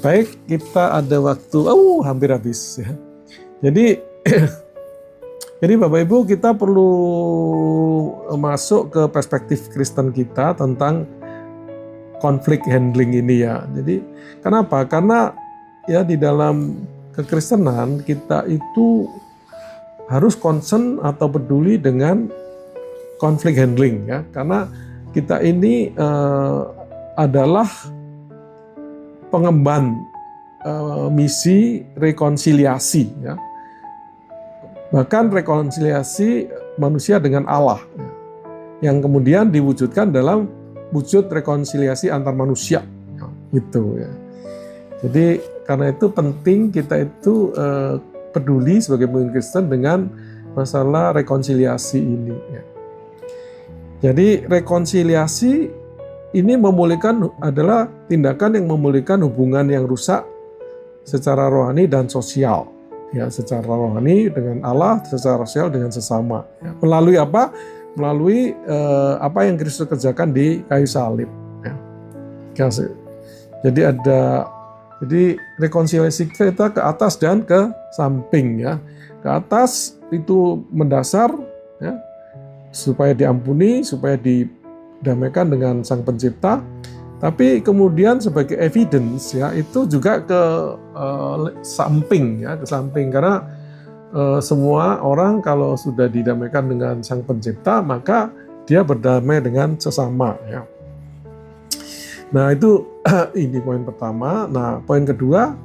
Baik, kita ada waktu, hampir habis ya. Jadi Bapak Ibu, kita perlu masuk ke perspektif Kristen kita tentang konflik handling ini ya. Jadi kenapa? Karena ya di dalam kekristenan kita itu harus concern atau peduli dengan konflik handling ya. Karena kita ini adalah pengemban misi rekonsiliasi ya. Bahkan rekonsiliasi manusia dengan Allah ya, yang kemudian diwujudkan dalam wujud rekonsiliasi antar manusia ya, gitu ya. Jadi karena itu penting kita itu peduli sebagai pemimpin Kristen dengan masalah rekonsiliasi ini ya. Jadi rekonsiliasi ini adalah tindakan yang memulihkan hubungan yang rusak secara rohani dan sosial. Ya, secara rohani dengan Allah, secara sosial dengan sesama. Ya. Melalui apa? Melalui apa yang Kristus kerjakan di kayu salib. Ya. Jadi ada Jadi rekonsiliasi kita ke atas dan ke samping ya. Ke atas itu mendasar ya, supaya diampuni, supaya didamaikan dengan Sang Pencipta. Tapi kemudian sebagai evidence ya itu juga ke samping ya, ke samping karena semua orang kalau sudah didamaikan dengan Sang Pencipta maka dia berdamai dengan sesama ya. Nah itu ini poin pertama. Nah poin kedua,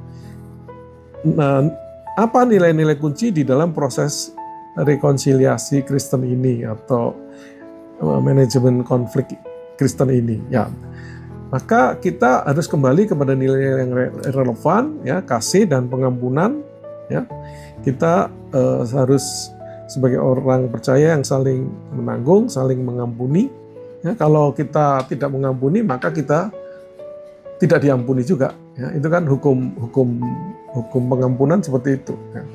nah, apa nilai-nilai kunci di dalam proses rekonsiliasi Kristen ini atau manajemen konflik Kristen ini ya. Maka kita harus kembali kepada nilai yang relevan ya, kasih dan pengampunan ya. Kita harus sebagai orang percaya yang saling menanggung, saling mengampuni. Ya, kalau kita tidak mengampuni, maka kita tidak diampuni juga. Ya, itu kan hukum pengampunan seperti itu. Ya.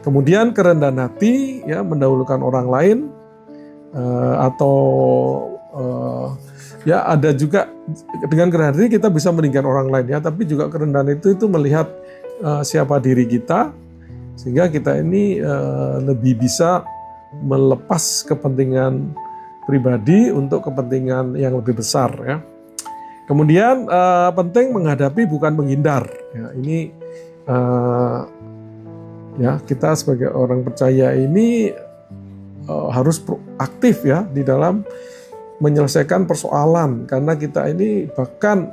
Kemudian kerendahan hati, ya mendahulukan orang lain, ya ada juga dengan kerendahan hati kita bisa meninggikan orang lain ya. Tapi juga kerendahan itu melihat siapa diri kita, sehingga kita ini lebih bisa melepas kepentingan pribadi untuk kepentingan yang lebih besar ya. Kemudian penting menghadapi bukan menghindar. Ya, ini ya kita sebagai orang percaya ini harus proaktif ya di dalam menyelesaikan persoalan karena kita ini bahkan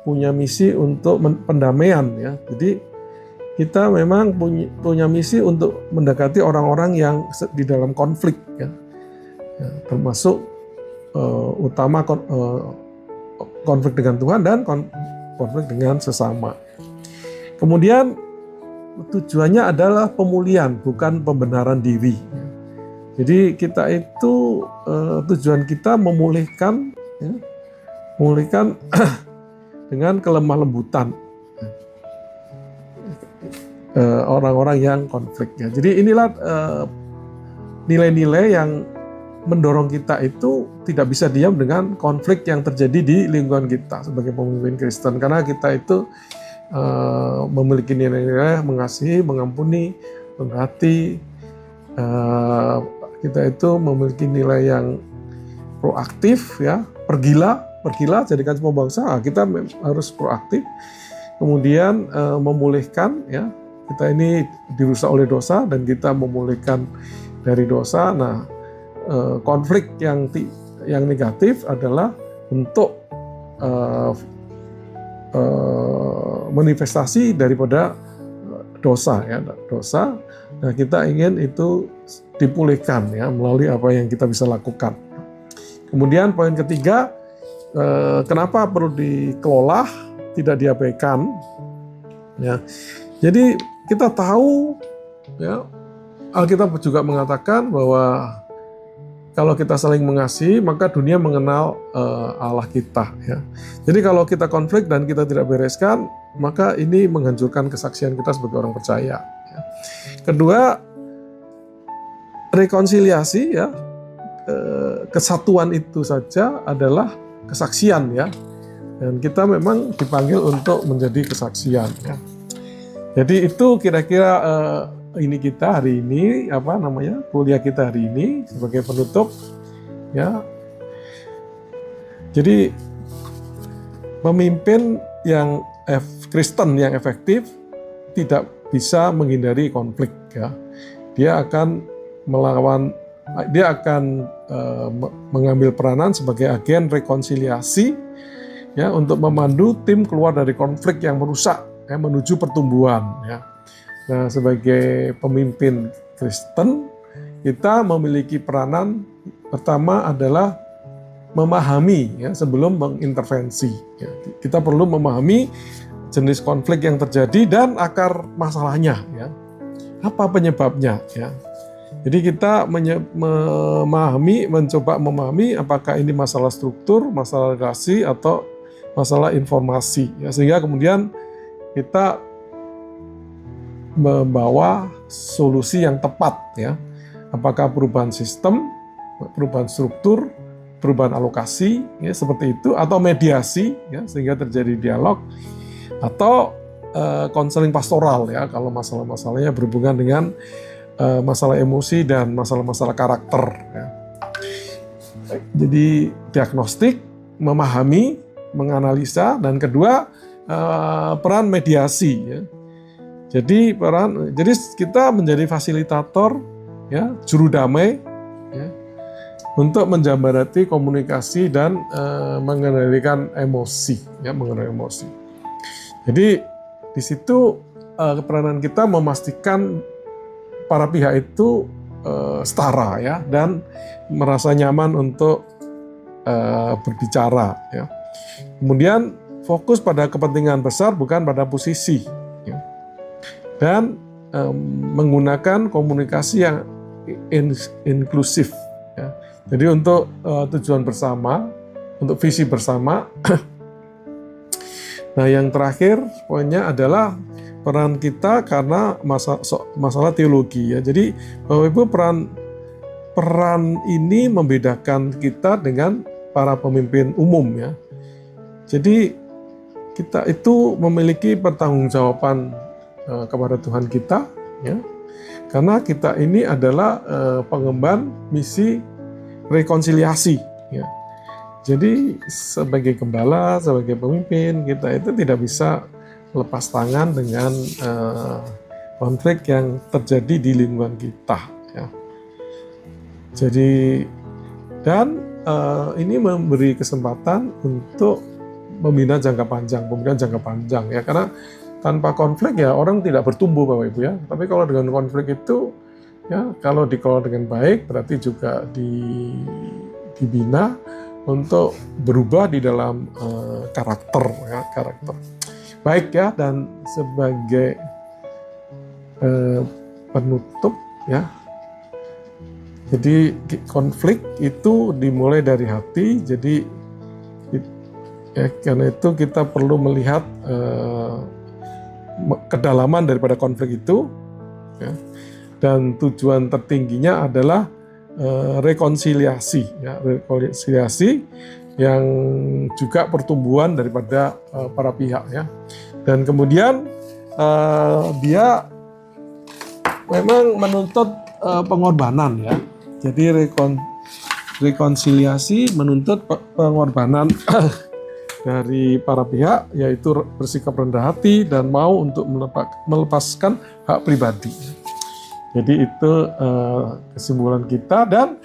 punya misi untuk pendamaian ya. Jadi kita memang punya misi untuk mendekati orang-orang yang di dalam konflik ya. Termasuk utama konflik dengan Tuhan dan konflik dengan sesama. Kemudian tujuannya adalah pemulihan, bukan pembenaran diri. Jadi kita itu tujuan kita memulihkan, ya, memulihkan dengan kelemah lembutan orang-orang yang konflik. Ya. Jadi inilah nilai-nilai yang mendorong kita itu tidak bisa diam dengan konflik yang terjadi di lingkungan kita sebagai pemimpin Kristen. Karena kita itu memiliki nilai-nilai mengasihi, mengampuni, berhati. Kita itu memiliki nilai yang proaktif, ya. Pergilah, jadikan semua bangsa. Kita harus proaktif. Kemudian memulihkan, ya. Kita ini dirusak oleh dosa dan kita memulihkan dari dosa. Nah, konflik yang negatif adalah untuk manifestasi daripada dosa ya, dosa. Nah, kita ingin itu dipulihkan ya melalui apa yang kita bisa lakukan. Kemudian poin ketiga, kenapa perlu dikelola, tidak diabaikan ya. Jadi kita tahu ya, Alkitab juga mengatakan bahwa kalau kita saling mengasihi, maka dunia mengenal Allah kita. Ya. Jadi kalau kita konflik dan kita tidak bereskan, maka ini menghancurkan kesaksian kita sebagai orang percaya. Ya. Kedua, rekonsiliasi, ya, kesatuan itu saja adalah kesaksian, ya. Dan kita memang dipanggil untuk menjadi kesaksian. Ya. Jadi itu kira-kira ini kita hari ini kuliah kita hari ini sebagai penutup ya. Jadi pemimpin yang Kristen yang efektif tidak bisa menghindari konflik ya. Dia akan mengambil peranan sebagai agen rekonsiliasi ya untuk memandu tim keluar dari konflik yang merusak ya, menuju pertumbuhan ya. Nah, sebagai pemimpin Kristen, kita memiliki peranan pertama adalah memahami ya, sebelum mengintervensi. Ya. Kita perlu memahami jenis konflik yang terjadi dan akar masalahnya. Ya. Apa penyebabnya? Ya. Jadi kita mencoba memahami apakah ini masalah struktur, masalah relasi, atau masalah informasi. Ya. Sehingga kemudian kita membawa solusi yang tepat ya. Apakah perubahan sistem, perubahan struktur, perubahan alokasi ya, seperti itu, atau mediasi ya, sehingga terjadi dialog, atau konseling pastoral ya, kalau masalah-masalahnya berhubungan dengan masalah emosi dan masalah-masalah karakter ya. Jadi diagnostik, memahami, menganalisa, dan kedua peran mediasi ya. Jadi kita menjadi fasilitator ya, juru damai ya, untuk menjambarati komunikasi dan mengendalikan emosi ya, mengenai emosi. Jadi di situ peranan kita memastikan para pihak itu setara ya, dan merasa nyaman untuk berbicara ya. Kemudian fokus pada kepentingan besar, bukan pada posisi ya. Dan menggunakan komunikasi yang inklusif ya. Jadi untuk tujuan bersama, untuk visi bersama. Nah, yang terakhir poinnya adalah peran kita karena masalah teologi ya. Jadi Bapak Ibu, peran ini membedakan kita dengan para pemimpin umum ya. Jadi kita itu memiliki pertanggungjawaban kepada Tuhan kita ya. Karena kita ini adalah pengemban misi rekonsiliasi ya. Jadi sebagai gembala, sebagai pemimpin, kita itu tidak bisa lepas tangan dengan konflik yang terjadi di lingkungan kita ya. Jadi dan ini memberi kesempatan untuk membina jangka panjang ya, karena tanpa konflik ya orang tidak bertumbuh Bapak Ibu ya. Tapi kalau dengan konflik itu ya, kalau dikelola dengan baik berarti juga dibina untuk berubah di dalam karakter ya, karakter. Baik ya, dan sebagai penutup ya. Jadi konflik itu dimulai dari hati. Jadi ya, karena itu kita perlu melihat kedalaman daripada konflik itu ya. Dan tujuan tertingginya adalah rekonsiliasi ya, rekonsiliasi yang juga pertumbuhan daripada para pihak ya. Dan kemudian dia memang menuntut pengorbanan ya. Jadi rekonsiliasi menuntut pengorbanan dari para pihak, yaitu bersikap rendah hati dan mau untuk melepaskan hak pribadi. Jadi itu kesimpulan kita, dan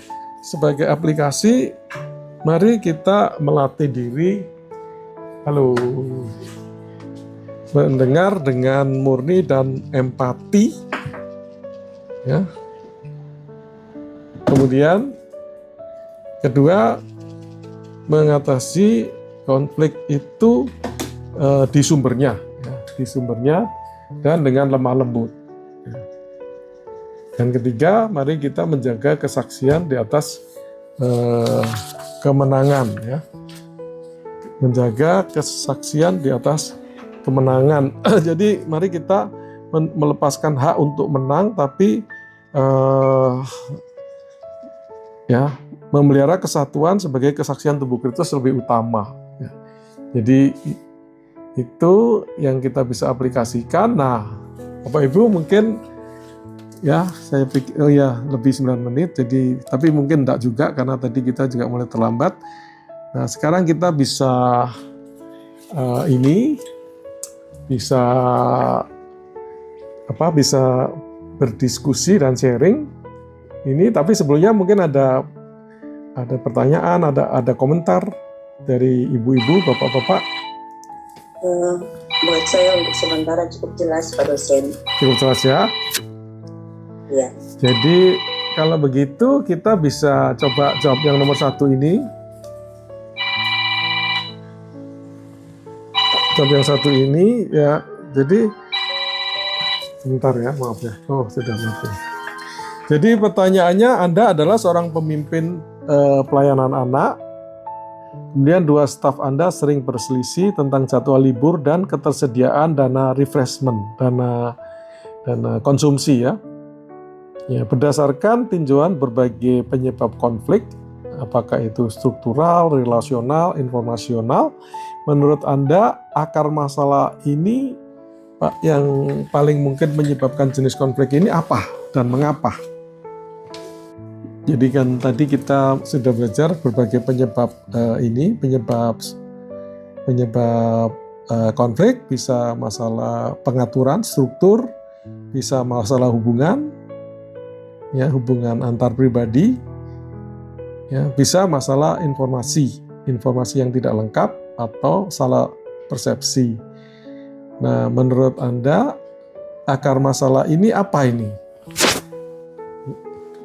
sebagai aplikasi mari kita melatih diri mendengar dengan murni dan empati ya. Kemudian kedua, mengatasi konflik itu di sumbernya dan dengan lemah lembut. Dan ketiga, mari kita menjaga kesaksian di atas kemenangan ya. Menjaga kesaksian di atas kemenangan. Jadi mari kita melepaskan hak untuk menang, tapi ya, memelihara kesatuan sebagai kesaksian tubuh Kristus lebih utama. Ya. Jadi itu yang kita bisa aplikasikan. Nah, Bapak Ibu mungkin ya, saya pikir lebih 9 menit. Jadi tapi mungkin enggak juga karena tadi kita juga mulai terlambat. Nah, sekarang kita bisa bisa berdiskusi dan sharing ini. Tapi sebelumnya mungkin ada pertanyaan, ada komentar dari ibu-ibu, bapak-bapak. Menurut saya untuk sementara cukup jelas Pak dosen. Cukup jelas ya? Iya. Jadi kalau begitu kita bisa coba jawab yang nomor 1 ini. Jawab yang 1 ini ya. Jadi sebentar ya, maaf ya. Oh, sudah mati. Jadi pertanyaannya, Anda adalah seorang pemimpin pelayanan anak. Kemudian 2 staf Anda sering berselisih tentang jadwal libur dan ketersediaan dana refreshment, dana konsumsi ya. Ya, berdasarkan tinjauan berbagai penyebab konflik, apakah itu struktural, relasional, informasional, menurut Anda akar masalah ini yang paling mungkin menyebabkan jenis konflik ini apa dan mengapa. Jadi kan tadi kita sudah belajar berbagai penyebab penyebab konflik, bisa masalah pengaturan struktur, bisa masalah hubungan, ya hubungan antar pribadi, ya bisa masalah informasi yang tidak lengkap atau salah persepsi. Nah, menurut Anda akar masalah ini apa ini?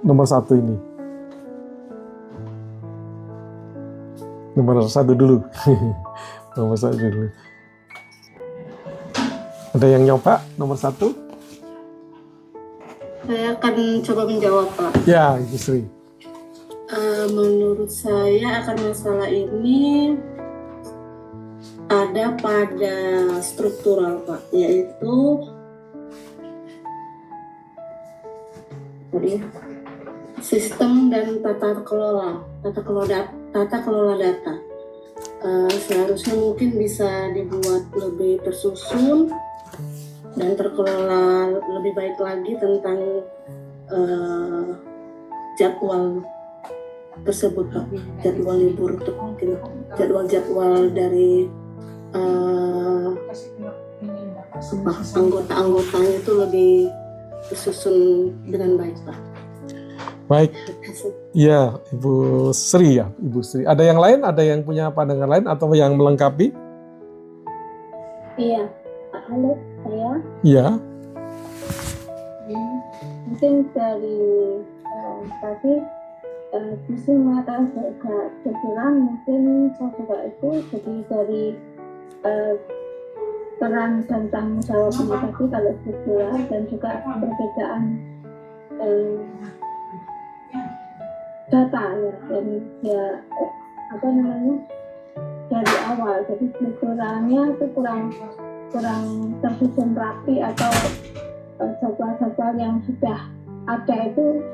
Nomor 1 ini. Nomor 1 dulu. Nomor 1 dulu. Ada yang nyoba nomor 1? Saya akan coba menjawab, Pak. Ya, Ibu Sri. Menurut saya akar masalah ini ada pada struktural, Pak, yaitu sistem dan tata kelola data. Seharusnya mungkin bisa dibuat lebih tersusun dan terkelola lebih baik lagi tentang jadwal tersebut, Pak. Jadwal libur untuk mungkin jadwal dari anggota-anggotanya itu lebih tersusun dengan baik, Pak. Baik, ya Ibu Sri ya, Ibu Sri. Ada yang lain? Ada yang punya pandangan lain atau yang melengkapi? Iya, halo saya. Iya. Mungkin dari tadi bisa mengatakan kebetulan mungkin saya juga itu jadi dari peran dan tanggung jawab ini tadi kalau struktural dan juga perbedaan data ya, dan ya dari awal, jadi strukturalnya itu kurang tersusun rapi atau jadwal-jadwal yang sudah ada itu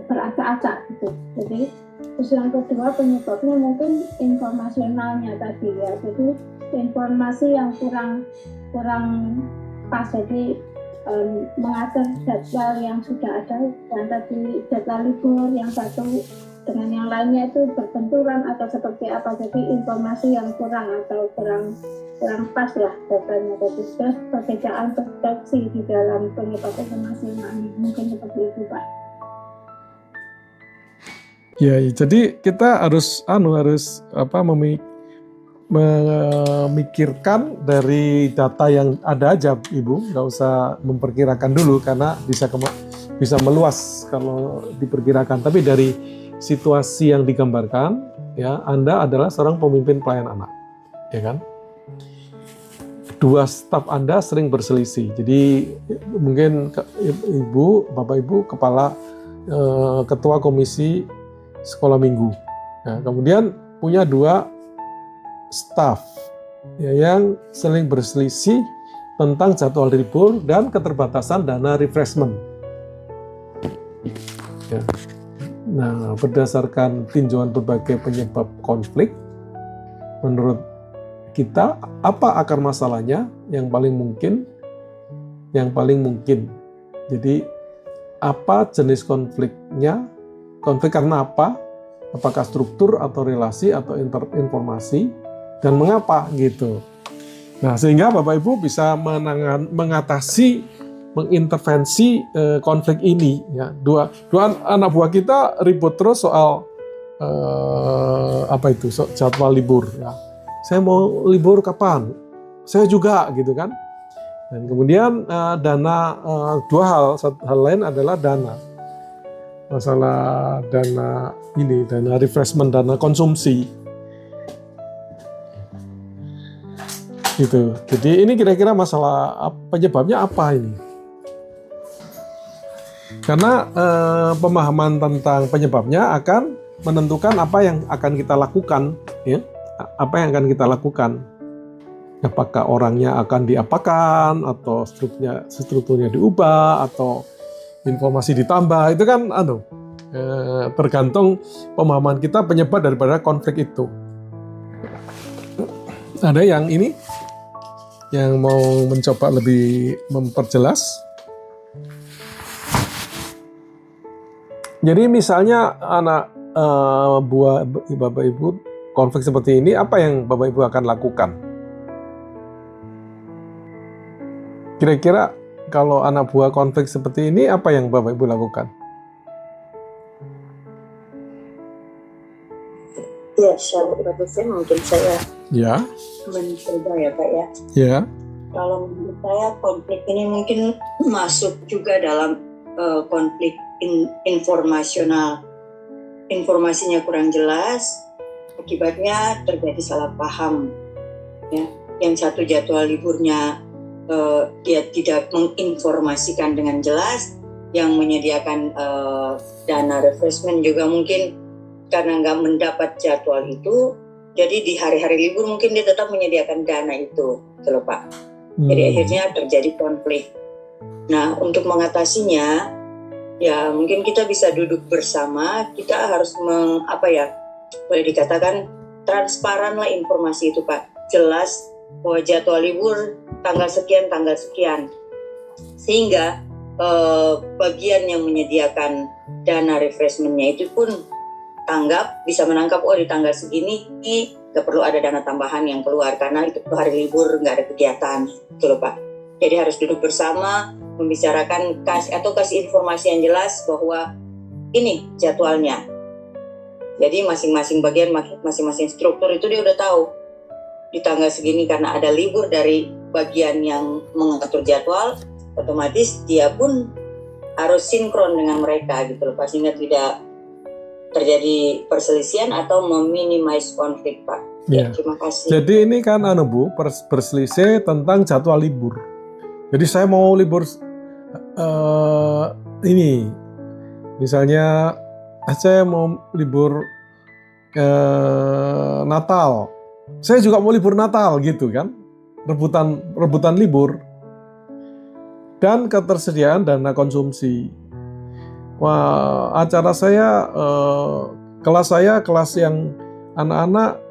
beracak-acak gitu. Jadi terus yang kedua penyebabnya mungkin informasionalnya tadi ya, jadi informasi yang kurang pas, jadi mengatur jadwal yang sudah ada, yang tadi jadwal libur yang satu dengan yang lainnya itu berbenturan atau seperti apa, jadi informasi yang kurang pas lah datanya. Jadi terus perbedaan persepsi di dalam penyebab informasi mungkin seperti itu, Pak. Ya, jadi kita harus memikirkan dari data yang ada aja, Ibu, nggak usah memperkirakan dulu karena bisa meluas kalau diperkirakan. Tapi dari situasi yang digambarkan, ya Anda adalah seorang pemimpin pelayan anak, ya kan? Dua staf Anda sering berselisih. Jadi mungkin Bapak Ibu kepala ketua komisi sekolah minggu. Nah, kemudian punya dua staf ya, yang sering berselisih tentang jadwal libur dan keterbatasan dana refreshment. Ya. Nah, berdasarkan tinjauan berbagai penyebab konflik, menurut kita apa akar masalahnya yang paling mungkin? Jadi apa jenis konfliknya? Konflik karena apa? Apakah struktur atau relasi atau informasi? Dan mengapa gitu? Nah, sehingga Bapak Ibu bisa mengatasi, mengintervensi konflik ini. Ya, dua anak buah kita ribut terus soal jadwal libur. Ya. Saya mau libur kapan? Saya juga gitu kan. Dan kemudian dana, dua hal. Hal lain adalah dana. Masalah dana refreshment, dana konsumsi. Gitu. Jadi ini kira-kira masalah penyebabnya apa ini? Karena pemahaman tentang penyebabnya akan menentukan apa yang akan kita lakukan, ya. Apa yang akan kita lakukan? Apakah orangnya akan diapakan, atau strukturnya diubah, atau informasi ditambah? Itu kan tergantung pemahaman kita penyebab daripada konflik itu. Ada yang ini? yang mau mencoba lebih memperjelas? Jadi misalnya anak buah Bapak Ibu konflik seperti ini, apa yang Bapak Ibu akan lakukan? Kira-kira kalau anak buah konflik seperti ini, apa yang Bapak Ibu lakukan? Ya, secara dosen mungkin saya Ya, mencoba ya Pak ya. ya, Kalau menurut saya konflik ini mungkin masuk juga dalam konflik informasional. Informasinya kurang jelas, akibatnya terjadi salah paham. Ya. Yang satu jadwal liburnya dia tidak menginformasikan dengan jelas, yang menyediakan dana refreshment juga mungkin karena nggak mendapat jadwal itu, jadi di hari-hari libur mungkin dia tetap menyediakan dana itu, gitu Pak. Jadi akhirnya terjadi konflik. Nah, untuk mengatasinya, ya mungkin kita bisa duduk bersama, kita harus boleh dikatakan transparanlah informasi itu Pak. Jelas bahwa jadwal libur tanggal sekian. Sehingga bagian yang menyediakan dana refreshment-nya itu pun bisa menangkap, oh di tanggal segini nggak perlu ada dana tambahan yang keluar karena itu hari libur, nggak ada kegiatan, gitu loh Pak. Jadi harus duduk bersama, membicarakan kasih informasi yang jelas bahwa ini jadwalnya. Jadi masing-masing bagian, masing-masing struktur itu dia udah tahu di tanggal segini karena ada libur dari bagian yang mengatur jadwal, otomatis dia pun harus sinkron dengan mereka, gitu loh Pak, sehingga tidak terjadi perselisihan atau meminimais konflik Pak. ya. Terima kasih. Jadi ini kan Bu, berselisih tentang jadwal libur. Jadi saya mau libur ini, misalnya saya mau libur Natal. Saya juga mau libur Natal gitu kan, rebutan libur. Dan ketersediaan dana konsumsi. Wah, acara saya, kelas yang anak-anak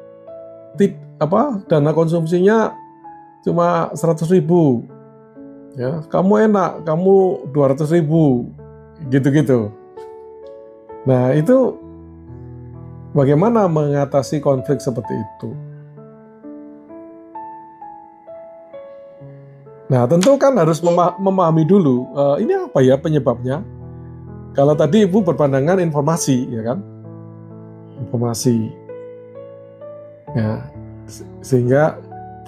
dana konsumsinya cuma 100.000. Ya, kamu enak, kamu 200.000, gitu-gitu. Nah, itu bagaimana mengatasi konflik seperti itu? Nah, tentu kan harus memahami dulu, ini apa ya penyebabnya? Kalau tadi Ibu berpandangan informasi, ya kan? Informasi. Ya, sehingga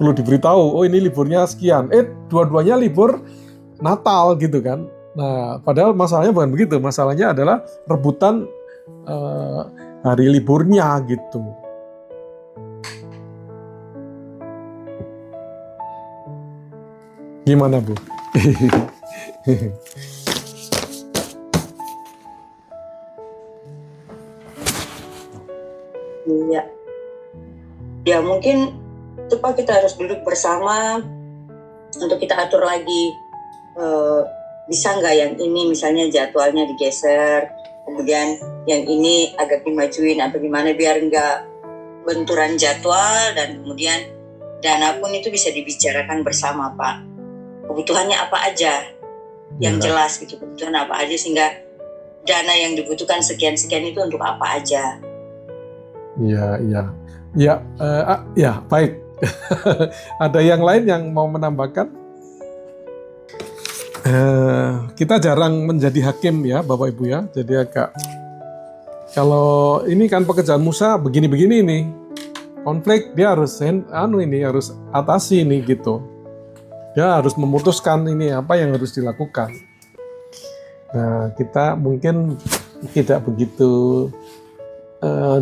perlu diberitahu, oh ini liburnya sekian. Dua-duanya libur Natal gitu kan. Nah, padahal masalahnya bukan begitu. Masalahnya adalah rebutan hari liburnya gitu. Gimana, Bu? Iya. Ya mungkin Pak kita harus duduk bersama untuk kita atur lagi, bisa nggak yang ini misalnya jadwalnya digeser, kemudian yang ini agak dimajuin atau gimana biar nggak benturan jadwal, dan kemudian dana pun itu bisa dibicarakan bersama Pak. Kebutuhannya apa aja yang jelas gitu, kebutuhan apa aja sehingga dana yang dibutuhkan sekian-sekian itu untuk apa aja. Ya, baik. Ada yang lain yang mau menambahkan? Kita jarang menjadi hakim ya, Bapak Ibu ya. Jadi kalau ini kan pekerjaan Musa begini-begini nih, konflik dia harus harus atasi ini gitu. Dia harus memutuskan ini apa yang harus dilakukan. Nah, kita mungkin tidak begitu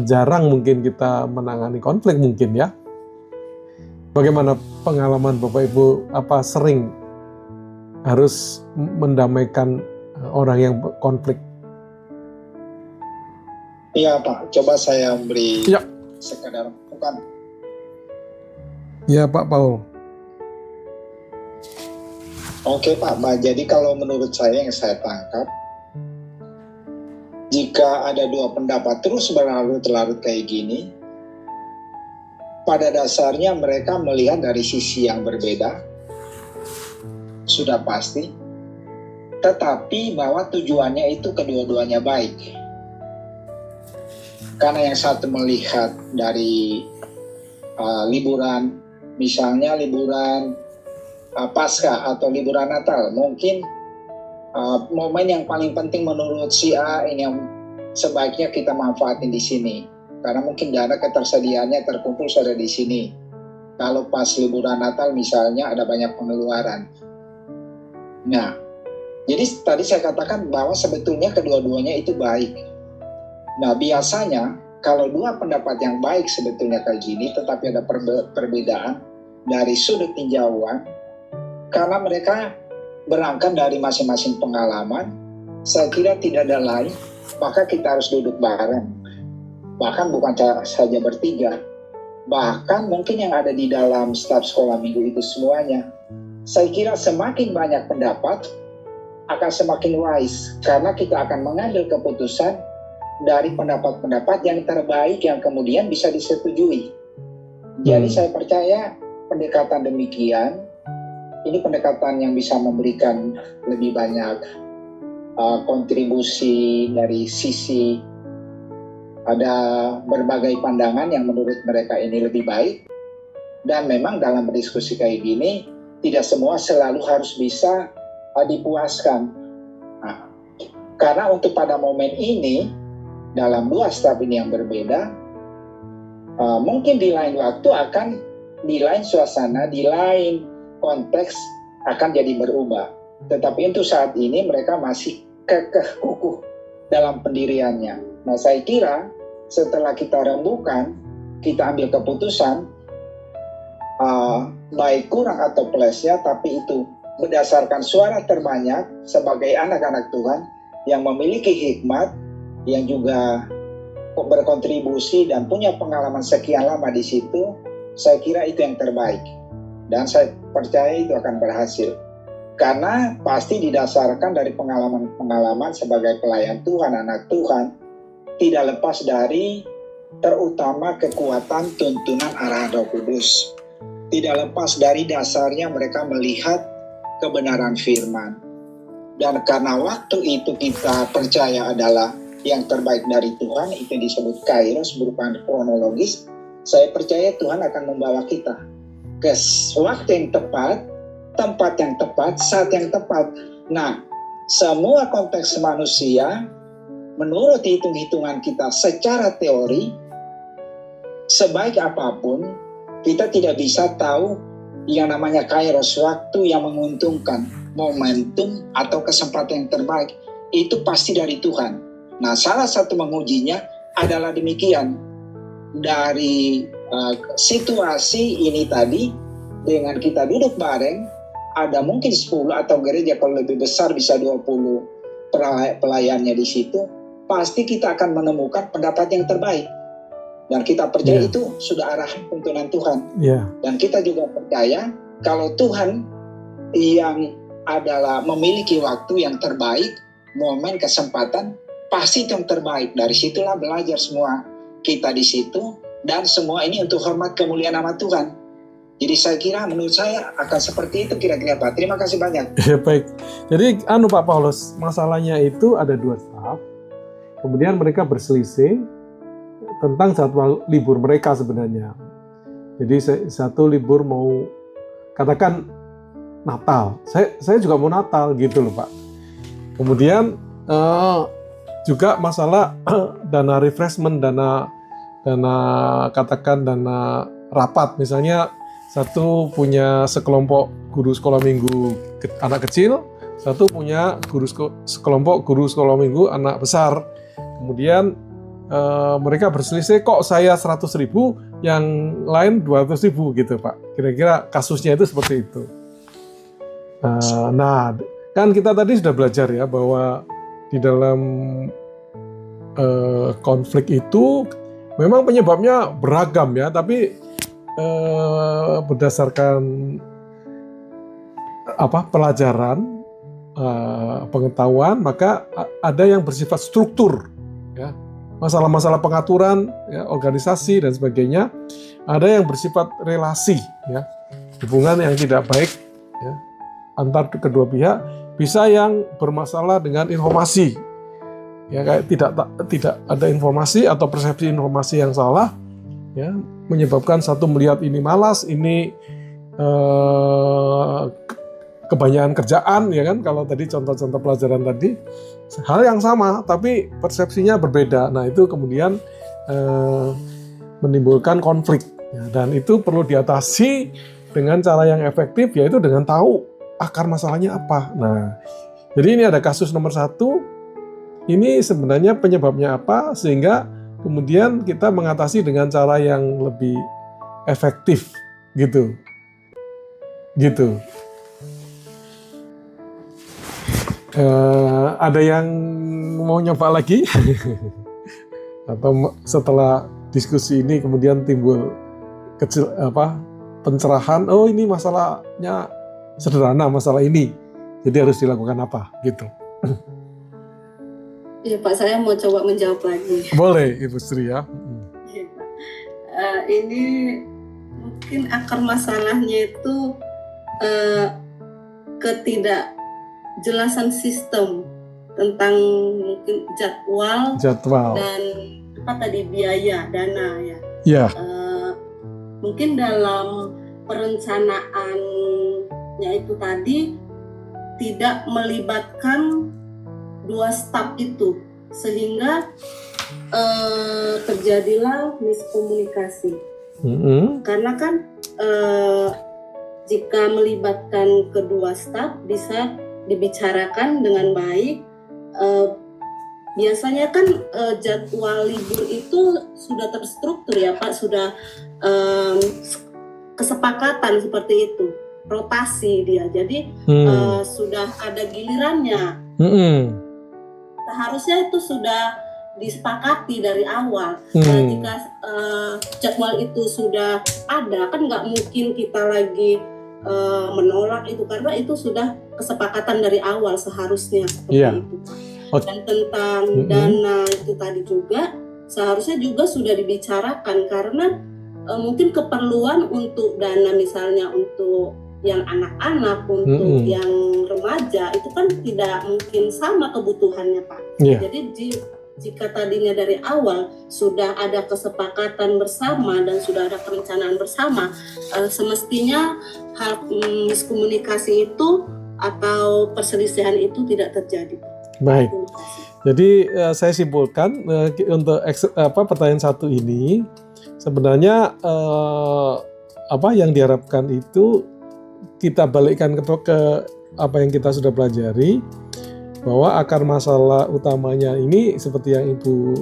jarang mungkin kita menangani konflik mungkin ya. Bagaimana pengalaman Bapak Ibu, apa sering harus mendamaikan orang yang konflik? Iya Pak, coba saya beri sekadar masukan. Ya Pak Paul. Oke Pak, jadi kalau menurut saya yang saya tangkap, jika ada dua pendapat terus berlarut-larut kayak gini, pada dasarnya mereka melihat dari sisi yang berbeda, sudah pasti, tetapi bahwa tujuannya itu kedua-duanya baik. Karena yang satu melihat dari liburan, misalnya liburan Paskah atau liburan Natal, mungkin momen yang paling penting menurut si A ini yang sebaiknya kita manfaatin di sini. Karena mungkin dana ketersediaannya terkumpul sudah di sini. Kalau pas liburan Natal misalnya ada banyak pengeluaran. Nah, jadi tadi saya katakan bahwa sebetulnya kedua-duanya itu baik. Nah, biasanya kalau dua pendapat yang baik sebetulnya kayak gini, tetapi ada perbedaan dari sudut tinjauan, karena mereka berangkat dari masing-masing pengalaman, saya kira tidak ada lain, maka kita harus duduk bareng. Bahkan bukan saja bertiga, bahkan mungkin yang ada di dalam staf sekolah minggu itu semuanya. Saya kira semakin banyak pendapat, akan semakin wise, karena kita akan mengambil keputusan dari pendapat-pendapat yang terbaik yang kemudian bisa disetujui. Jadi saya percaya pendekatan demikian, ini pendekatan yang bisa memberikan lebih banyak kontribusi dari sisi ada berbagai pandangan yang menurut mereka ini lebih baik. Dan memang dalam berdiskusi kayak gini, tidak semua selalu harus bisa dipuaskan. Nah, karena untuk pada momen ini, dalam dua staf ini yang berbeda, mungkin di lain waktu akan, di lain suasana, di lain konteks akan jadi berubah. Tetapi untuk saat ini mereka masih kekeh kukuh dalam pendiriannya. Nah, saya kira setelah kita rembukan, kita ambil keputusan, baik kurang atau plusnya, tapi itu berdasarkan suara terbanyak sebagai anak-anak Tuhan yang memiliki hikmat, yang juga berkontribusi dan punya pengalaman sekian lama di situ, saya kira itu yang terbaik. Dan saya percaya itu akan berhasil. Karena pasti didasarkan dari pengalaman-pengalaman sebagai pelayan Tuhan, anak Tuhan, tidak lepas dari terutama kekuatan tuntunan arahan Roh Kudus. Tidak lepas dari dasarnya mereka melihat kebenaran firman. Dan karena waktu itu kita percaya adalah yang terbaik dari Tuhan, itu disebut kairos, berupa kronologis, saya percaya Tuhan akan membawa kita ke waktu yang tepat, tempat yang tepat, saat yang tepat. Nah, semua konteks manusia, menurut hitung-hitungan kita secara teori, sebaik apapun, kita tidak bisa tahu yang namanya kairos, waktu yang menguntungkan, momentum atau kesempatan yang terbaik. Itu pasti dari Tuhan. Nah, salah satu mengujinya adalah demikian. Dari situasi ini tadi, dengan kita duduk bareng, ada mungkin 10 atau gereja kalau lebih besar bisa 20 pelayannya di situ, pasti kita akan menemukan pendapat yang terbaik. Dan kita percaya itu sudah arahan tuntunan Tuhan. Dan kita juga percaya kalau Tuhan yang adalah memiliki waktu yang terbaik, momen, kesempatan, pasti itu yang terbaik. Dari situlah belajar semua kita di situ, dan semua ini untuk hormat kemuliaan nama Tuhan. Jadi saya kira, menurut saya akan seperti itu kira-kira Pak. Terima kasih banyak. Ya, baik. Jadi Pak Paulus, masalahnya itu ada dua staf, kemudian mereka berselisih tentang jadwal libur mereka sebenarnya. Jadi satu libur mau katakan Natal, saya juga mau Natal gitu loh Pak. Kemudian juga masalah dana refreshment, dana katakan dana rapat, misalnya satu punya sekelompok guru sekolah minggu anak kecil, satu punya sekelompok guru sekolah minggu anak besar. Kemudian mereka berselisih, kok saya 100.000, yang lain 200.000 gitu Pak. Kira-kira kasusnya itu seperti itu. Nah, kan kita tadi sudah belajar ya bahwa di dalam konflik itu memang penyebabnya beragam ya, tapi berdasarkan pelajaran, pengetahuan, maka ada yang bersifat struktur ya, masalah-masalah pengaturan ya, organisasi dan sebagainya. Ada yang bersifat relasi ya, hubungan yang tidak baik ya, antar kedua pihak, bisa yang bermasalah dengan informasi. Ya, kayak tidak ada informasi atau persepsi informasi yang salah, ya, menyebabkan satu melihat ini malas, ini kebanyakan kerjaan, ya kan, kalau tadi contoh-contoh pelajaran tadi hal yang sama tapi persepsinya berbeda. Nah, itu kemudian menimbulkan konflik, ya, dan itu perlu diatasi dengan cara yang efektif, yaitu dengan tahu akar masalahnya apa. Nah, jadi ini ada kasus nomor 1, ini sebenarnya penyebabnya apa, sehingga kemudian kita mengatasi dengan cara yang lebih efektif, gitu. Ada yang mau nyoba lagi? Atau setelah diskusi ini kemudian timbul pencerahan, oh ini masalahnya sederhana, masalah ini, jadi harus dilakukan apa, gitu. Iya Pak, saya mau coba menjawab lagi. Boleh Ibu Sri, ya. Iya, Pak. Ini mungkin akar masalahnya itu ketidakjelasan sistem tentang mungkin jadwal dan biaya, dana, ya. Ya. Mungkin dalam perencanaannya itu tadi tidak melibatkan 2 staf itu, sehingga terjadilah miskomunikasi. Karena kan jika melibatkan kedua staf bisa dibicarakan dengan baik. Biasanya kan jadwal libur itu sudah terstruktur, ya Pak, sudah kesepakatan seperti itu, rotasi dia, jadi sudah ada gilirannya. Seharusnya itu sudah disepakati dari awal. Nah, jika jadwal itu sudah ada, kan nggak mungkin kita lagi menolak itu, karena itu sudah kesepakatan dari awal seharusnya seperti itu. Dan tentang dana itu tadi juga seharusnya juga sudah dibicarakan, karena mungkin keperluan untuk dana misalnya untuk yang anak-anak, untuk yang remaja itu kan tidak mungkin sama kebutuhannya, Pak. Jadi jika tadinya dari awal sudah ada kesepakatan bersama dan sudah ada perencanaan bersama, semestinya hal miskomunikasi itu atau perselisihan itu tidak terjadi. Baik. Jadi saya simpulkan untuk pertanyaan 1 ini sebenarnya apa yang diharapkan itu kita balikkan ke apa yang kita sudah pelajari, bahwa akar masalah utamanya ini seperti yang Ibu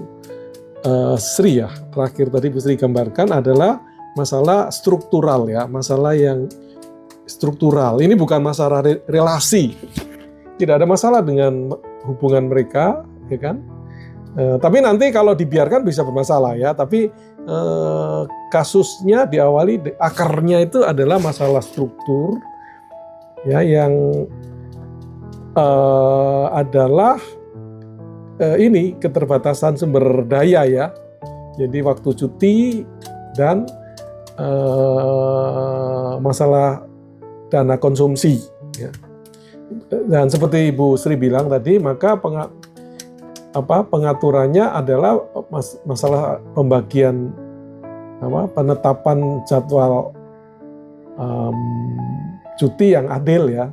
Sri, ya, terakhir tadi Ibu Sri gambarkan adalah masalah struktural, ya, masalah yang struktural. Ini bukan masalah relasi, tidak ada masalah dengan hubungan mereka, ya kan? Tapi nanti kalau dibiarkan bisa bermasalah, ya. Tapi kasusnya diawali, akarnya itu adalah masalah struktur, ya, yang adalah ini keterbatasan sumber daya, ya. Jadi waktu cuti dan masalah dana konsumsi, ya. Dan seperti Ibu Sri bilang tadi, maka pengaturannya adalah masalah pembagian penetapan jadwal cuti yang adil, ya.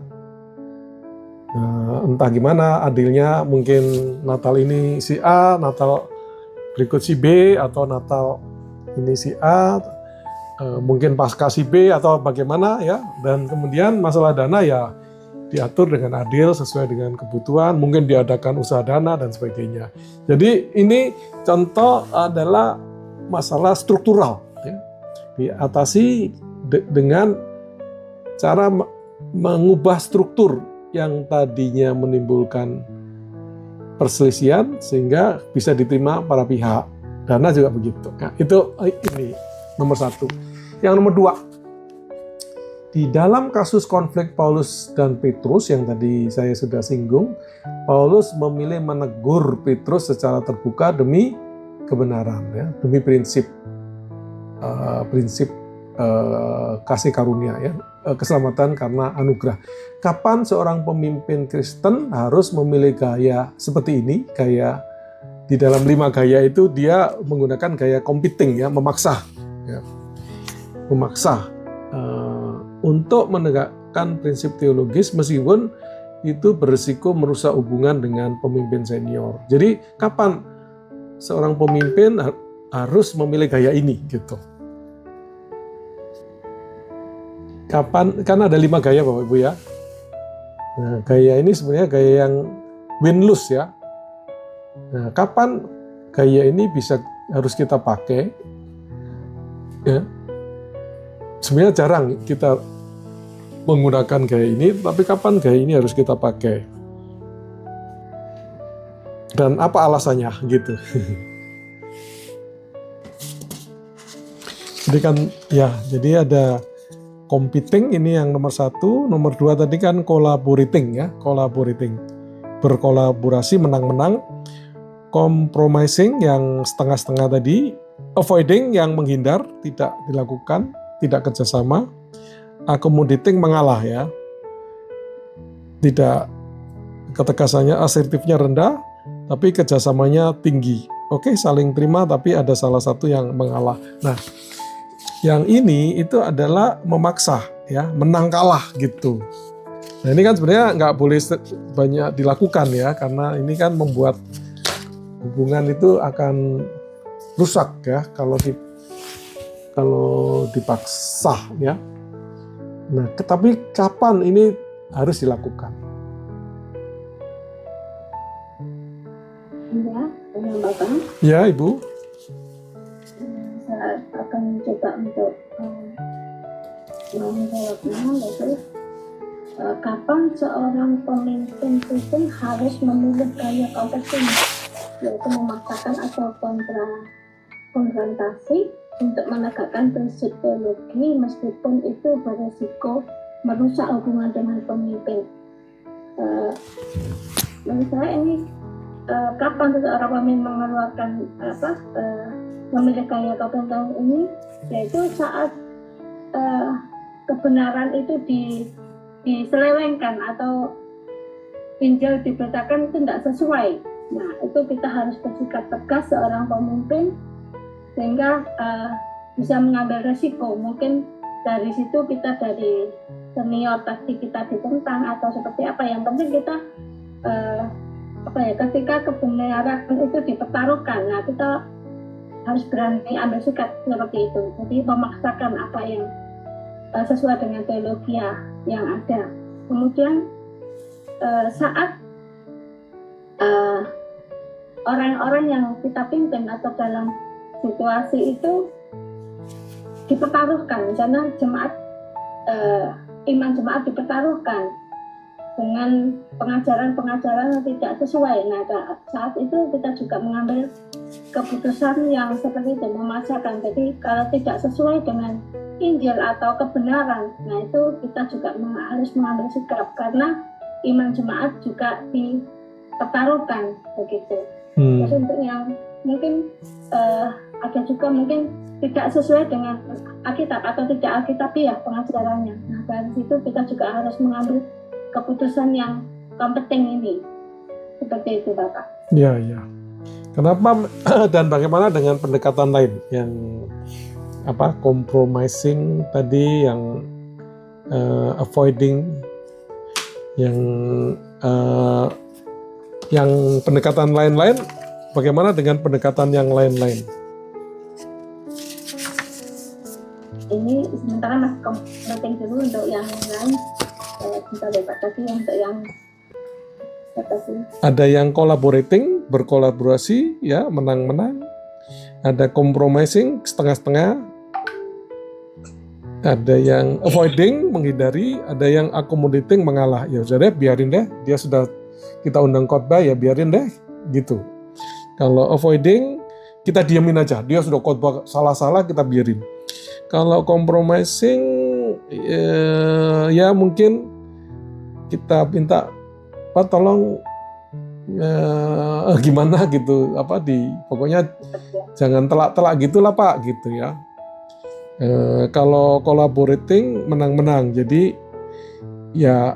Entah gimana adilnya, mungkin Natal ini si A, Natal berikut si B, atau Natal ini si A, mungkin pasca si B, atau bagaimana, ya. Dan kemudian masalah dana, ya, diatur dengan adil sesuai dengan kebutuhan, mungkin diadakan usaha dana dan sebagainya. Jadi ini contoh adalah masalah struktural, ya, diatasi dengan cara mengubah struktur yang tadinya menimbulkan perselisihan sehingga bisa diterima para pihak. Dana juga begitu. Nah, itu ini nomor 1. Yang nomor 2. Di dalam kasus konflik Paulus dan Petrus yang tadi saya sudah singgung, Paulus memilih menegur Petrus secara terbuka demi kebenaran, ya, demi prinsip kasih karunia, ya, keselamatan karena anugerah. Kapan seorang pemimpin Kristen harus memilih gaya seperti ini? Gaya di dalam 5 gaya itu dia menggunakan gaya competing, ya, memaksa, ya. Memaksa untuk menegakkan prinsip teologis meskipun itu berisiko merusak hubungan dengan pemimpin senior. Jadi kapan seorang pemimpin harus memilih gaya ini gitu? Kapan? Kan ada 5 gaya Bapak Ibu ya. Nah, gaya ini sebenarnya gaya yang win-lose ya. Nah, kapan gaya ini harus kita pakai? Ya. Sebenarnya jarang kita menggunakan gaya ini, tapi kapan gaya ini harus kita pakai? Dan apa alasannya gitu? Jadi kan ya, jadi ada competing ini yang nomor 1, nomor 2 tadi kan collaborating ya, berkolaborasi menang-menang, compromising yang setengah-setengah tadi, avoiding yang menghindar, tidak dilakukan, tidak kerjasama, accommodating mengalah ya, tidak ketegasannya asertifnya rendah, tapi kerjasamanya tinggi. Oke, saling terima tapi ada salah satu yang mengalah. Nah, yang ini itu adalah memaksa ya, menang kalah gitu. Nah ini kan sebenarnya nggak boleh banyak dilakukan ya, karena ini kan membuat hubungan itu akan rusak ya kalau dipaksa ya. Nah tetapi kapan ini harus dilakukan? Ya, Bapak. Ya Ibu. Saya akan coba untuk menjawabnya, yaitu kapan seorang pemimpin Kristen harus memilih gaya competing, yaitu memaksakan atau konfrontasi untuk menegakkan prinsip teologi meskipun itu berisiko merusak hubungan dengan pemimpin. Menurut saya ini kapan seorang pemimpin mengeluarkan memilih gaya competing ini, yaitu saat kebenaran itu diselewengkan atau Injil diberitakan itu tidak sesuai. Nah itu kita harus bersikap tegas seorang pemimpin sehingga bisa mengambil resiko. Mungkin dari situ kita dari senior tadi kita ditentang atau seperti apa, yang penting kita ketika kebenaran itu dipertaruhkan, nah kita harus berani ambil sikap seperti itu. Jadi memaksakan apa yang sesuai dengan teologi yang ada. Kemudian saat orang-orang yang kita pimpin atau dalam situasi itu dipertaruhkan, misalnya iman jemaat dipertaruhkan dengan pengajaran-pengajaran yang tidak sesuai. Nah saat itu kita juga mengambil keputusan yang seperti itu, memaksakan. Jadi kalau tidak sesuai dengan Injil atau kebenaran, nah itu kita juga harus mengambil sikap, karena iman jemaat juga dipertaruhkan begitu. Jadi untuk yang mungkin ada juga mungkin tidak sesuai dengan Alkitab atau tidak Alkitabiah pengajarannya. Nah dari situ kita juga harus mengambil keputusan yang competing ini. Seperti itu Bapak. Ya, ya. Kenapa dan bagaimana dengan pendekatan lain yang compromising tadi, yang avoiding, yang pendekatan lain-lain, bagaimana dengan pendekatan yang lain-lain? Ini sementara masih competing dulu, untuk yang lain kita lihat tadi untuk yang ada yang collaborating, berkolaborasi ya, menang-menang. Ada compromising, setengah-setengah. Ada yang avoiding, menghindari. Ada yang accommodating, mengalah. Ya sudah deh, biarin deh. Dia sudah kita undang khotbah, ya biarin deh. Gitu. Kalau avoiding, kita diamin aja. Dia sudah khotbah salah-salah, kita biarin. Kalau compromising, ya mungkin kita minta, Pak tolong gimana gitu, pokoknya jangan telak-telak gitulah Pak gitu ya. Kalau collaborating menang-menang, jadi ya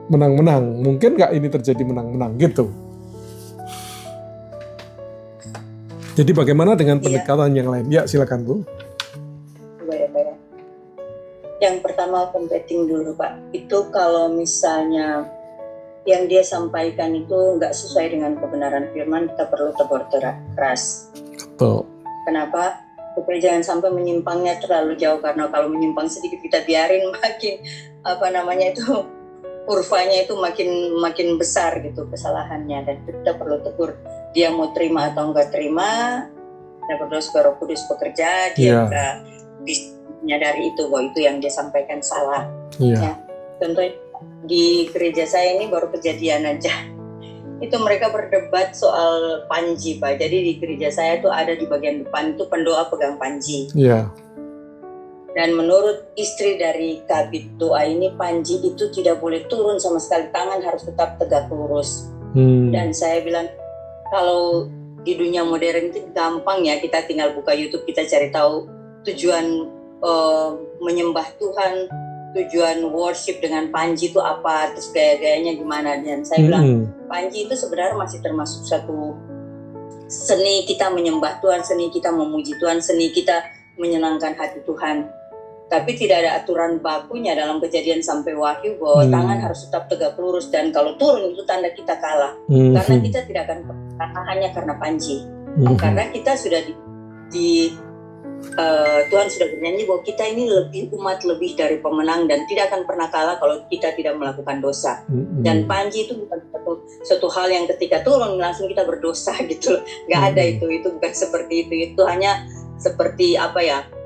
menang-menang. Mungkin nggak ini terjadi menang-menang gitu. Jadi bagaimana dengan pendekatan yang lain? Ya silakan Bu. Ya. Yang pertama competing dulu Pak. Itu kalau misalnya yang dia sampaikan itu nggak sesuai dengan kebenaran firman, kita perlu tegur keras. Betul. Kenapa? Supaya jangan sampai menyimpangnya terlalu jauh, karena kalau menyimpang sedikit kita biarin makin kurvanya itu makin besar gitu kesalahannya, dan kita perlu tegur. Dia mau terima atau enggak terima, kita berdoa supaya Roh Kudus bekerja, dia bisa menyadari itu bahwa itu yang dia sampaikan salah. Ya, contohnya di gereja saya ini baru kejadian aja. Itu mereka berdebat soal panji Pak. Jadi di gereja saya tuh ada di bagian depan itu pendoa pegang panji. Iya. Dan menurut istri dari kabit doa ini, panji itu tidak boleh turun sama sekali, tangan harus tetap tegak lurus. Dan saya bilang, kalau di dunia modern itu gampang ya, kita tinggal buka YouTube, kita cari tahu tujuan menyembah Tuhan, tujuan worship dengan panji itu apa, terus gaya-gayanya gimana. Dan saya bilang, panji itu sebenarnya masih termasuk satu seni kita menyembah Tuhan, seni kita memuji Tuhan, seni kita menyenangkan hati Tuhan. Tapi tidak ada aturan bakunya dalam Kejadian sampai Wahyu bahwa tangan harus tetap tegak lurus, dan kalau turun itu tanda kita kalah. Karena kita tidak akan kalah hanya karena panji. Karena kita sudah Tuhan sudah bernyanyi bahwa kita ini umat lebih dari pemenang dan tidak akan pernah kalah kalau kita tidak melakukan dosa. Dan panji itu bukan suatu hal yang ketika turun langsung kita berdosa gitu. Nggak ada itu bukan seperti itu. Itu hanya seperti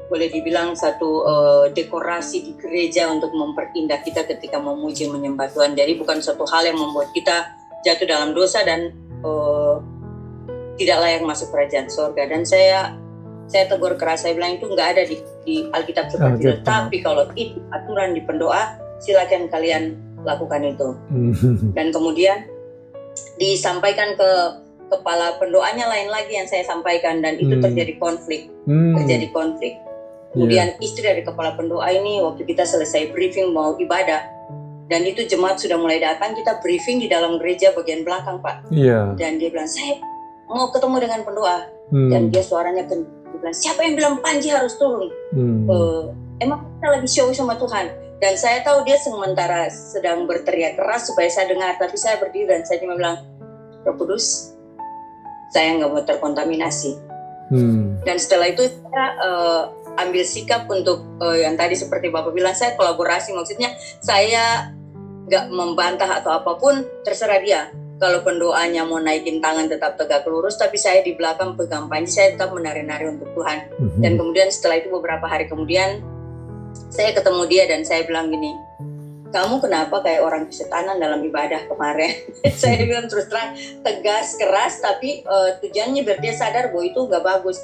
boleh dibilang satu dekorasi di gereja untuk memperindah kita ketika memuji menyembah Tuhan. Jadi bukan suatu hal yang membuat kita jatuh dalam dosa dan tidak layak masuk kerajaan surga. Dan saya tegur keras, saya bilang itu nggak ada di Alkitab seperti itu. Tapi kalau itu aturan di pendoa, silakan kalian lakukan itu. Dan kemudian disampaikan ke kepala pendoanya lain lagi yang saya sampaikan, dan itu terjadi konflik. Kemudian istri dari kepala pendoa ini, waktu kita selesai briefing mau ibadah, dan itu jemaat sudah mulai datang, kita briefing di dalam gereja bagian belakang Pak. Dan dia bilang, saya mau ketemu dengan pendoa. Dan dia suaranya dia bilang, siapa yang bilang panji harus turun? Emang kita lagi show sama Tuhan? Dan saya tahu dia sementara sedang berteriak keras supaya saya dengar, tapi saya berdiri dan saya cuma bilang, Roh Kudus, saya nggak mau terkontaminasi. Dan setelah itu saya ambil sikap untuk yang tadi seperti Bapak bilang, saya kolaborasi, maksudnya saya nggak membantah atau apapun, terserah dia. Kalau pendoanya mau naikin tangan tetap tegak lurus, tapi saya di belakang pegang panji, saya tetap menari-nari untuk Tuhan. Dan kemudian setelah itu beberapa hari kemudian saya ketemu dia dan saya bilang gini, kamu kenapa kayak orang kesetanan dalam ibadah kemarin? Saya bilang terus terang, tegas, keras, tapi tujuannya biar dia sadar bahwa itu gak bagus.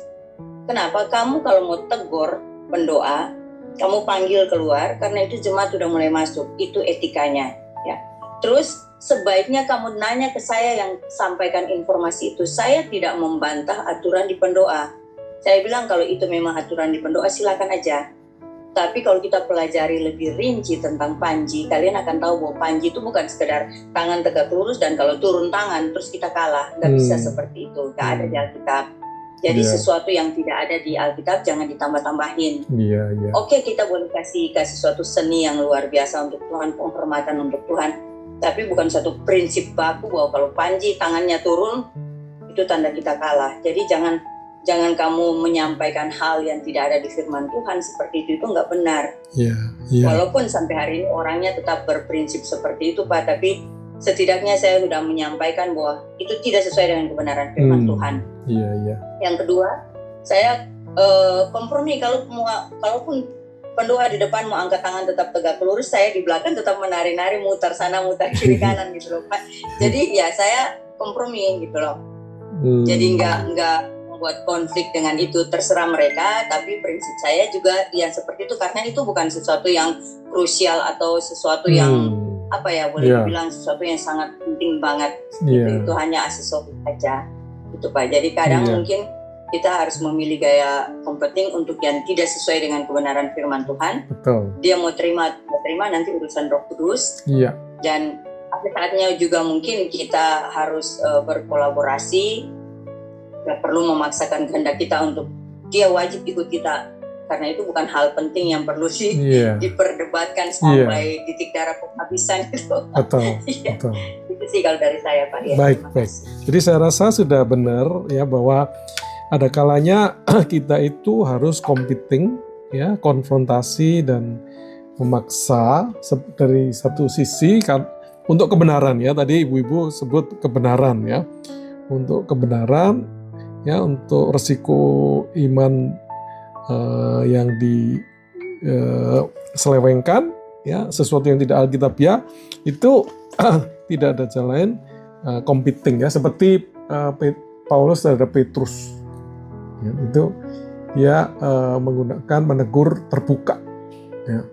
Kenapa? Kamu kalau mau tegur pendoa, kamu panggil keluar, karena itu jemaat sudah mulai masuk, itu etikanya. Ya. Terus sebaiknya kamu nanya ke saya yang sampaikan informasi itu. Saya tidak membantah aturan di pendoa. Saya bilang kalau itu memang aturan di pendoa, silakan aja. Tapi kalau kita pelajari lebih rinci tentang panji, kalian akan tahu bahwa panji itu bukan sekedar tangan tegak lurus dan kalau turun tangan terus kita kalah. Nggak bisa seperti itu, nggak ada di Alkitab. Jadi sesuatu yang tidak ada di Alkitab jangan ditambah-tambahin. Oke, kita boleh kasih suatu seni yang luar biasa untuk Tuhan, penghormatan untuk Tuhan. Tapi bukan satu prinsip baku bahwa kalau panji tangannya turun, itu tanda kita kalah. Jadi jangan kamu menyampaikan hal yang tidak ada di firman Tuhan seperti itu nggak benar. Walaupun sampai hari ini orangnya tetap berprinsip seperti itu Pak, tapi setidaknya saya sudah menyampaikan bahwa itu tidak sesuai dengan kebenaran firman Tuhan. Yang kedua, saya kompromi. Kalaupun pendoa di depan mau angkat tangan tetap tegak lurus, saya di belakang tetap menari-nari, muter sana muter kiri kanan gitu loh Pak. Jadi ya saya kompromi gitu loh. Jadi nggak membuat konflik dengan itu, terserah mereka. Tapi prinsip saya juga ya seperti itu, karena itu bukan sesuatu yang krusial atau sesuatu yang boleh dibilang sesuatu yang sangat penting banget. Itu hanya aksesoris saja gitu Pak. Jadi kadang mungkin kita harus memilih gaya comforting untuk yang tidak sesuai dengan kebenaran firman Tuhan. Betul. Dia mau terima nanti urusan Roh Kudus. Iya. Dan saatnya juga mungkin kita harus berkolaborasi. Gak perlu memaksakan kehendak kita untuk dia wajib ikut kita, karena itu bukan hal penting yang perlu diperdebatkan sampai titik darah penghabisan gitu. Betul. Iya. Betul. Itu sih kalau dari saya, Pak. Ya, Baik. Jadi saya rasa sudah benar ya bahwa ada kalanya kita itu harus competing ya, konfrontasi dan memaksa dari satu sisi kan untuk kebenaran ya. Tadi ibu-ibu sebut kebenaran ya. Untuk kebenaran ya, untuk resiko iman yang diselewengkan ya, sesuatu yang tidak alkitabiah itu tidak ada jalan lain competing ya, seperti Paulus terhadap Petrus ya, itu dia menggunakan menegur terbuka ya,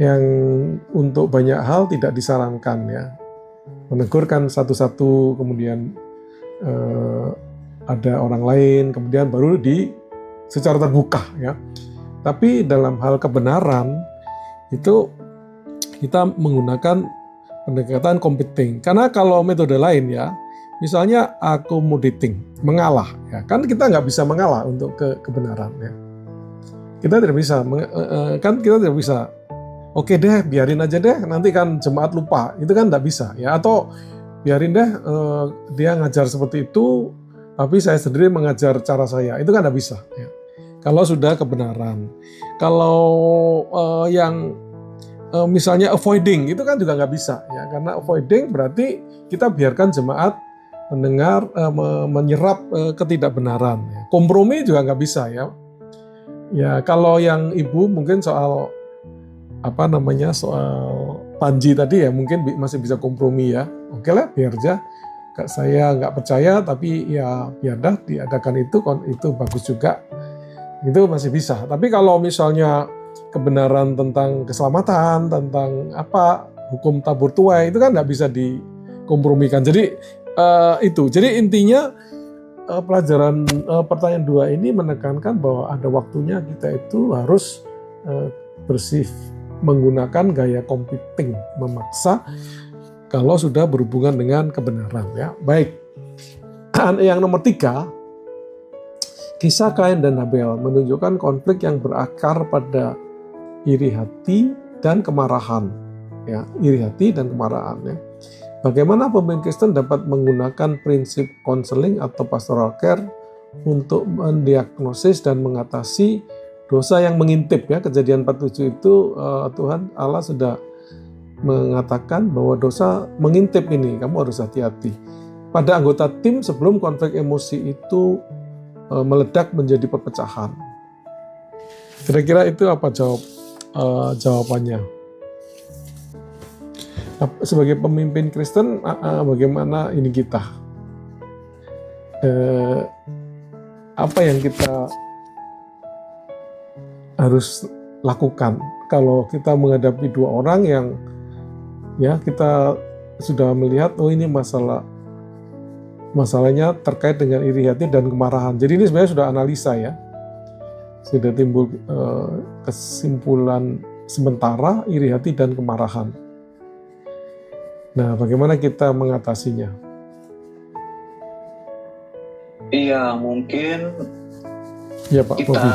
yang untuk banyak hal tidak disarankan ya, menegurkan satu-satu, kemudian ada orang lain, kemudian baru secara terbuka ya. Tapi dalam hal kebenaran itu kita menggunakan pendekatan competing. Karena kalau metode lain ya, misalnya accommodating, mengalah ya, kan kita nggak bisa mengalah untuk kebenaran ya. Kita tidak bisa, oke deh biarin aja deh, nanti kan jemaat lupa, itu kan nggak bisa ya. Atau biarin deh dia ngajar seperti itu, tapi saya sendiri mengajar cara saya, itu kan nggak bisa ya. Kalau sudah kebenaran. Kalau yang misalnya avoiding, itu kan juga nggak bisa ya, karena avoiding berarti kita biarkan jemaat mendengar, menyerap ketidakbenaran ya. Kompromi juga nggak bisa ya. Ya kalau yang ibu mungkin soal soal Panji tadi ya, mungkin masih bisa kompromi ya. Oke lah, biar aja. Saya nggak percaya, tapi ya biar dah diadakan itu bagus juga. Itu masih bisa. Tapi kalau misalnya kebenaran tentang keselamatan, tentang hukum tabur tuai, itu kan nggak bisa dikompromikan. Jadi itu. Jadi intinya pelajaran pertanyaan 2 ini menekankan bahwa ada waktunya kita itu harus menggunakan gaya competing, memaksa kalau sudah berhubungan dengan kebenaran ya. Baik. Yang nomor 3, kisah Kain dan Habel menunjukkan konflik yang berakar pada iri hati dan kemarahan ya, iri hati dan kemarahan ya. Bagaimana pemimpin Kristen dapat menggunakan prinsip konseling atau pastoral care untuk mendiagnosis dan mengatasi dosa yang mengintip ya. Kejadian 47 itu Tuhan Allah sudah mengatakan bahwa dosa mengintip ini, kamu harus hati-hati. Pada anggota tim sebelum konflik emosi itu meledak menjadi perpecahan. Kira-kira itu apa jawabannya? Sebagai pemimpin Kristen, bagaimana ini kita? Apa yang kita harus lakukan kalau kita menghadapi 2 orang yang ya kita sudah melihat ini masalahnya terkait dengan iri hati dan kemarahan. Jadi ini sebenarnya sudah analisa ya, sudah timbul kesimpulan sementara iri hati dan kemarahan. Nah, bagaimana kita mengatasinya? Iya, mungkin ya, Pak kita Bobi.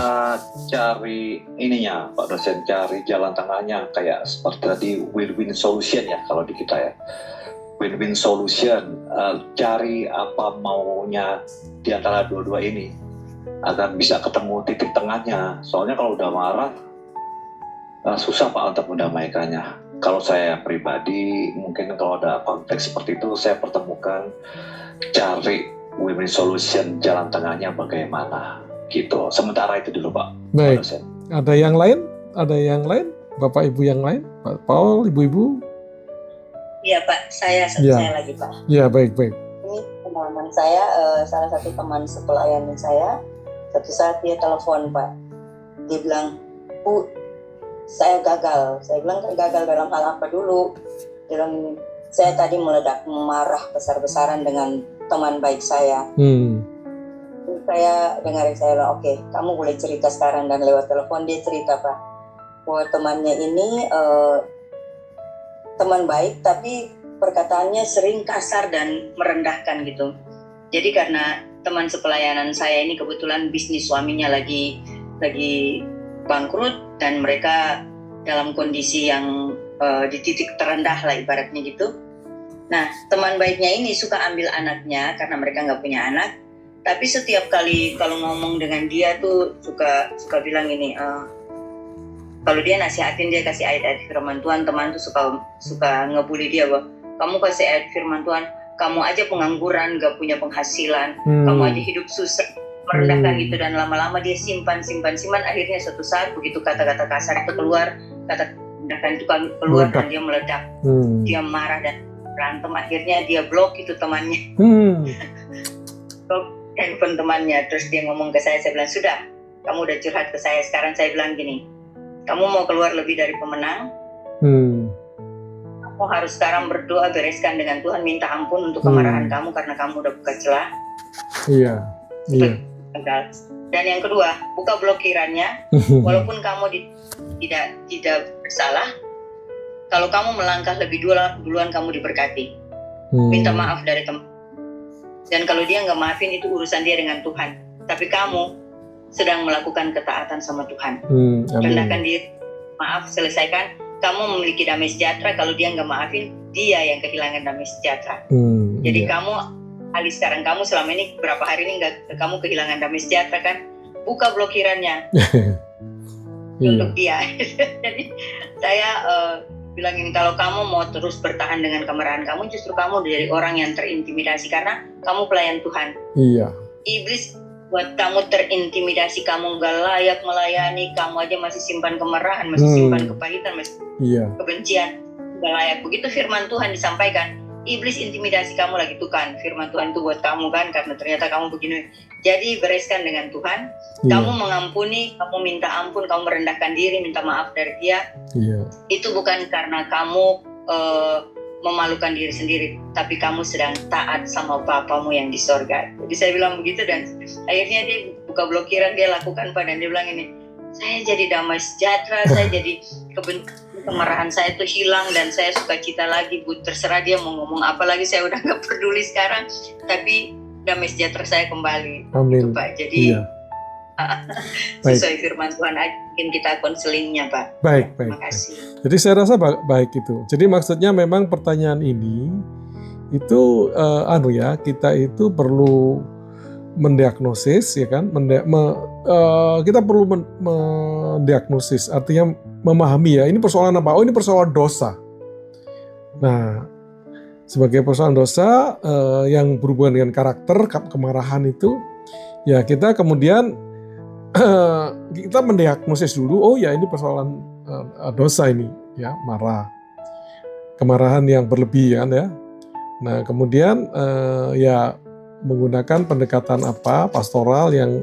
cari ininya, Pak dosen, cari jalan tengahnya kayak seperti tadi win-win solution ya kalau di kita ya. Win-win solution, cari apa maunya di antara dua-dua ini agar bisa ketemu titik tengahnya. Soalnya kalau udah marah susah Pak untuk mendamaikannya. Kalau saya pribadi mungkin kalau ada konteks seperti itu saya pertemukan, cari win-win solution, jalan tengahnya bagaimana gitu. Sementara itu dulu Pak. Baik. Dosen. Ada yang lain? Ada yang lain? Bapak Ibu yang lain? Pak Paul, Ibu-ibu? Iya Pak, saya lagi Pak. Ya, baik. Ini pengalaman saya, salah satu teman sepelayanan saya, satu saat dia telepon Pak. Dia bilang, Bu, saya gagal. Saya bilang, gagal dalam hal apa dulu? Dia bilang ini, saya tadi meledak marah besar-besaran dengan teman baik saya. saya dengar, saya bilang oke, kamu boleh cerita sekarang. Dan lewat telepon dia cerita Pak, bahwa temannya ini teman baik tapi perkataannya sering kasar dan merendahkan gitu. Jadi karena teman sepelayanan saya ini kebetulan bisnis suaminya lagi bangkrut dan mereka dalam kondisi yang di titik terendah lah ibaratnya gitu. Nah, teman baiknya ini suka ambil anaknya karena mereka nggak punya anak. Tapi setiap kali kalau ngomong dengan dia tuh suka bilang ini, kalau dia nasihatin, dia kasih ayat-ayat firman Tuhan, teman tuh suka ngebully dia bahwa kamu kasih ayat firman Tuhan, kamu aja pengangguran, gak punya penghasilan, kamu aja hidup susah, merendahkan gitu. Dan lama-lama dia simpan, akhirnya suatu saat begitu kata-kata kasar itu keluar, kata merendahkan itu keluar dan dia meledak, dia marah dan berantem, akhirnya dia blok itu temannya, blok handphone temannya. Terus dia ngomong ke saya bilang, sudah, kamu udah curhat ke saya, sekarang saya bilang gini, kamu mau keluar lebih dari pemenang, kamu harus sekarang berdoa, bereskan dengan Tuhan, minta ampun untuk kemarahan kamu karena kamu udah buka celah. Iya. Dan yang kedua, buka blokirannya, walaupun kamu tidak bersalah, kalau kamu melangkah lebih duluan kamu diberkati. Minta maaf dari teman. Dan kalau dia nggak maafin, itu urusan dia dengan Tuhan. Tapi kamu sedang melakukan ketaatan sama Tuhan. Rendahkan diri, maaf, selesaikan. Kamu memiliki damai sejahtera. Kalau dia nggak maafin, dia yang kehilangan damai sejahtera. Jadi kamu, Ali, sekarang kamu selama ini berapa hari ini kamu kehilangan damai sejahtera kan? Buka blokirannya untuk dia. Jadi saya bilang ini, kalau kamu mau terus bertahan dengan kemarahan kamu, justru kamu dari orang yang terintimidasi karena kamu pelayan Tuhan. Iya. Iblis buat kamu terintimidasi, kamu gak layak melayani, kamu aja masih simpan kemarahan, masih simpan kepahitan, masih kebencian, gak layak. Begitu firman Tuhan disampaikan, iblis intimidasi kamu lagi, tuh kan firman Tuhan itu buat kamu kan, karena ternyata kamu begini. Jadi bereskan dengan Tuhan, kamu mengampuni, kamu minta ampun, kamu merendahkan diri, minta maaf dari dia. Itu bukan karena kamu memalukan diri sendiri, tapi kamu sedang taat sama Bapamu yang di sorga. Jadi saya bilang begitu, dan akhirnya dia buka blokiran, dia lakukan dan dia bilang ini, saya jadi damai sejahtera, saya jadi kemarahan saya itu hilang dan saya sukacita lagi. Terserah dia mau ngomong apa lagi, saya udah gak peduli sekarang, tapi damai sejahtera saya kembali. Amin. Itu, Pak. Jadi sesuai firman Tuhan aja mungkin kita konselingnya, Pak. Baik. Terima kasih. Jadi saya rasa baik itu. Jadi maksudnya memang pertanyaan ini itu kita itu perlu mendiagnosis, ya kan? Kita perlu mendiagnosis, artinya memahami ya, ini persoalan apa? Oh, ini persoalan dosa. Nah, sebagai persoalan dosa yang berhubungan dengan karakter, kemarahan itu, ya kita kemudian kita mendiagnosis dulu, oh ya ini persoalan dosa ini, ya, kemarahan yang berlebihan ya. Nah kemudian ya menggunakan pendekatan pastoral yang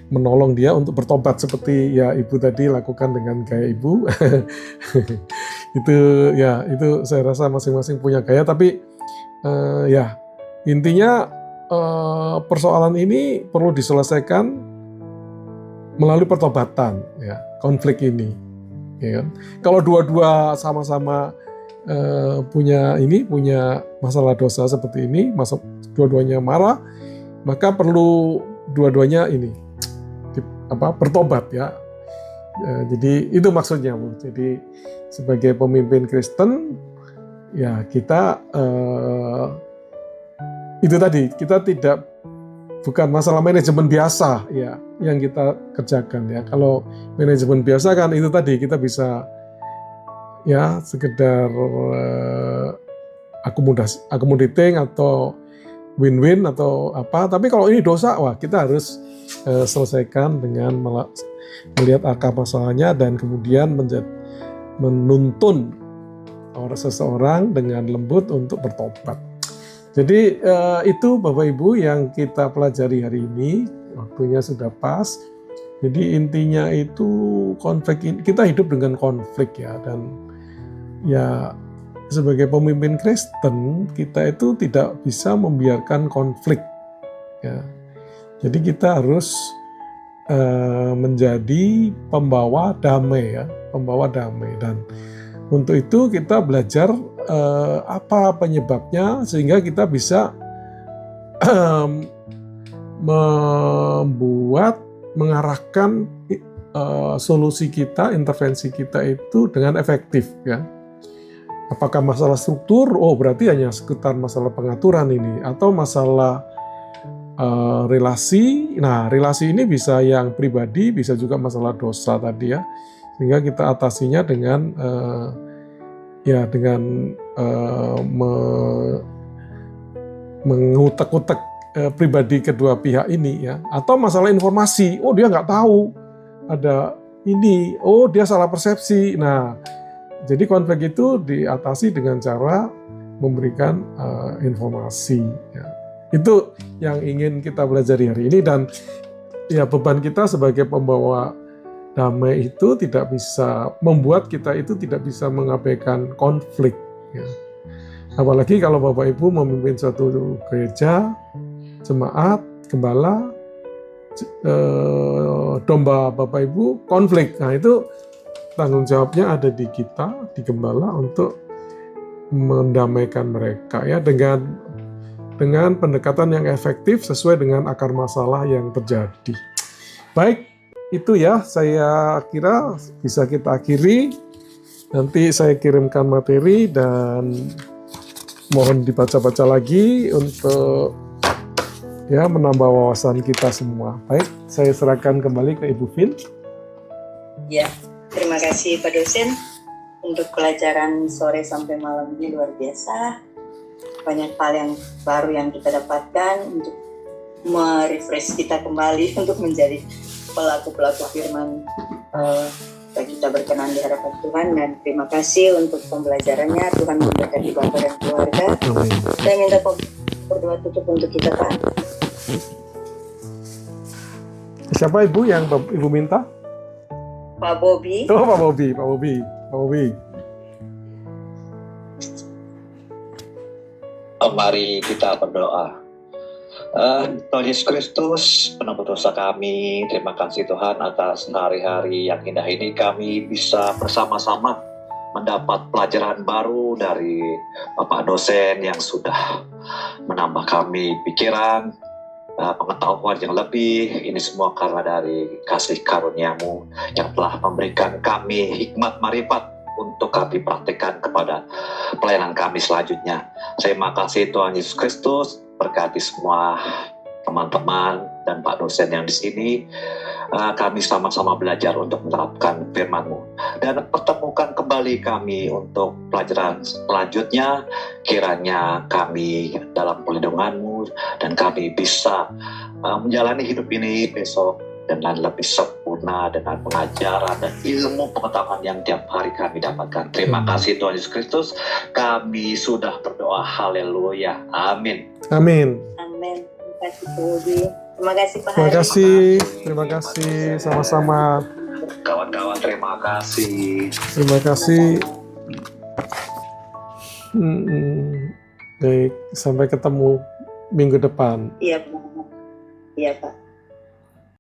menolong dia untuk bertobat seperti ya ibu tadi lakukan dengan gaya ibu. itu saya rasa masing-masing punya gaya, tapi ya intinya persoalan ini perlu diselesaikan melalui pertobatan, ya, konflik ini, ya kan? Kalau dua-dua sama-sama punya masalah dosa seperti ini, dua-duanya marah, maka perlu dua-duanya bertobat, ya. Jadi itu maksudnya, Bu. Jadi sebagai pemimpin Kristen, ya kita itu tadi, kita bukan masalah manajemen biasa ya yang kita kerjakan ya. Kalau manajemen biasa kan itu tadi kita bisa ya sekedar accommodating atau win-win atau apa. Tapi kalau ini dosa, wah kita harus selesaikan dengan melihat akar masalahnya dan kemudian menuntun seseorang dengan lembut untuk bertobat. Jadi itu Bapak Ibu yang kita pelajari hari ini, waktunya sudah pas. Jadi intinya itu konflik, kita hidup dengan konflik ya, dan ya sebagai pemimpin Kristen kita itu tidak bisa membiarkan konflik ya. Jadi kita harus menjadi pembawa damai ya, pembawa damai. Dan untuk itu kita belajar apa penyebabnya sehingga kita bisa mengarahkan solusi kita, intervensi kita itu dengan efektif ya. Apakah masalah struktur? Oh, berarti hanya sekitar masalah pengaturan ini, atau masalah relasi. Nah, relasi ini bisa yang pribadi, bisa juga masalah dosa tadi ya. Sehingga kita atasinya dengan mengutak-utak pribadi kedua pihak ini ya. Atau masalah informasi. Oh, dia nggak tahu ada ini. Oh, dia salah persepsi. Nah, jadi konflik itu diatasi dengan cara memberikan informasi ya. Itu yang ingin kita belajar hari ini, dan ya beban kita sebagai pembawa damai itu tidak bisa membuat kita itu tidak bisa mengabaikan konflik ya. Apalagi kalau Bapak Ibu memimpin suatu gereja, jemaat, gembala, domba Bapak Ibu konflik. Nah, itu tanggung jawabnya ada di kita, di gembala, untuk mendamaikan mereka ya dengan pendekatan yang efektif sesuai dengan akar masalah yang terjadi. Baik, itu ya saya kira bisa kita akhiri. Nanti saya kirimkan materi dan mohon dibaca-baca lagi untuk ya menambah wawasan kita semua. Baik, saya serahkan kembali ke Ibu Vin. Ya, terima kasih Pak Dosen untuk pelajaran sore sampai malam ini, luar biasa. Banyak hal yang baru yang kita dapatkan untuk merefresh kita kembali untuk menjadi pelaku-pelaku firman kita berkenan di hadapan Tuhan. Dan terima kasih untuk pembelajarannya. Tuhan memberkati Bapak dan keluarga. Saya minta berdoa tutup untuk kita, Pak. Siapa Ibu yang Ibu minta? Pak Bobi. Oh, Pak Bobi. Mari kita berdoa. Tuhan Yesus Kristus, penebus dosa kami, terima kasih Tuhan atas hari-hari yang indah ini. Kami bisa bersama-sama mendapat pelajaran baru dari Bapak dosen yang sudah menambah kami pikiran, pengetahuan yang lebih. Ini semua karena dari kasih karunia-Mu yang telah memberikan kami hikmat marifat untuk kami praktikkan kepada pelayanan kami selanjutnya. Terima kasih Tuhan Yesus Kristus, berkati semua teman-teman dan Pak dosen yang di sini. Kami sama-sama belajar untuk menerapkan firman-Mu dan pertemukan kembali kami untuk pelajaran selanjutnya. Kiranya kami dalam perlindungan-Mu dan kami bisa menjalani hidup ini besok dengan lebih sempurna dengan pengajaran dan ilmu pengetahuan yang tiap hari kami dapatkan. Terima kasih Tuhan Yesus Kristus. Kami sudah berdoa. Haleluya. Amin. Amin. Amin. Terima kasih Pak Bobi. Terima kasih Pak Terima Hari. kasih. Terima kasih. Sama-sama. Kawan-kawan, terima kasih. Terima kasih. Baik, sampai ketemu minggu depan. Iya Pak. Iya Pak.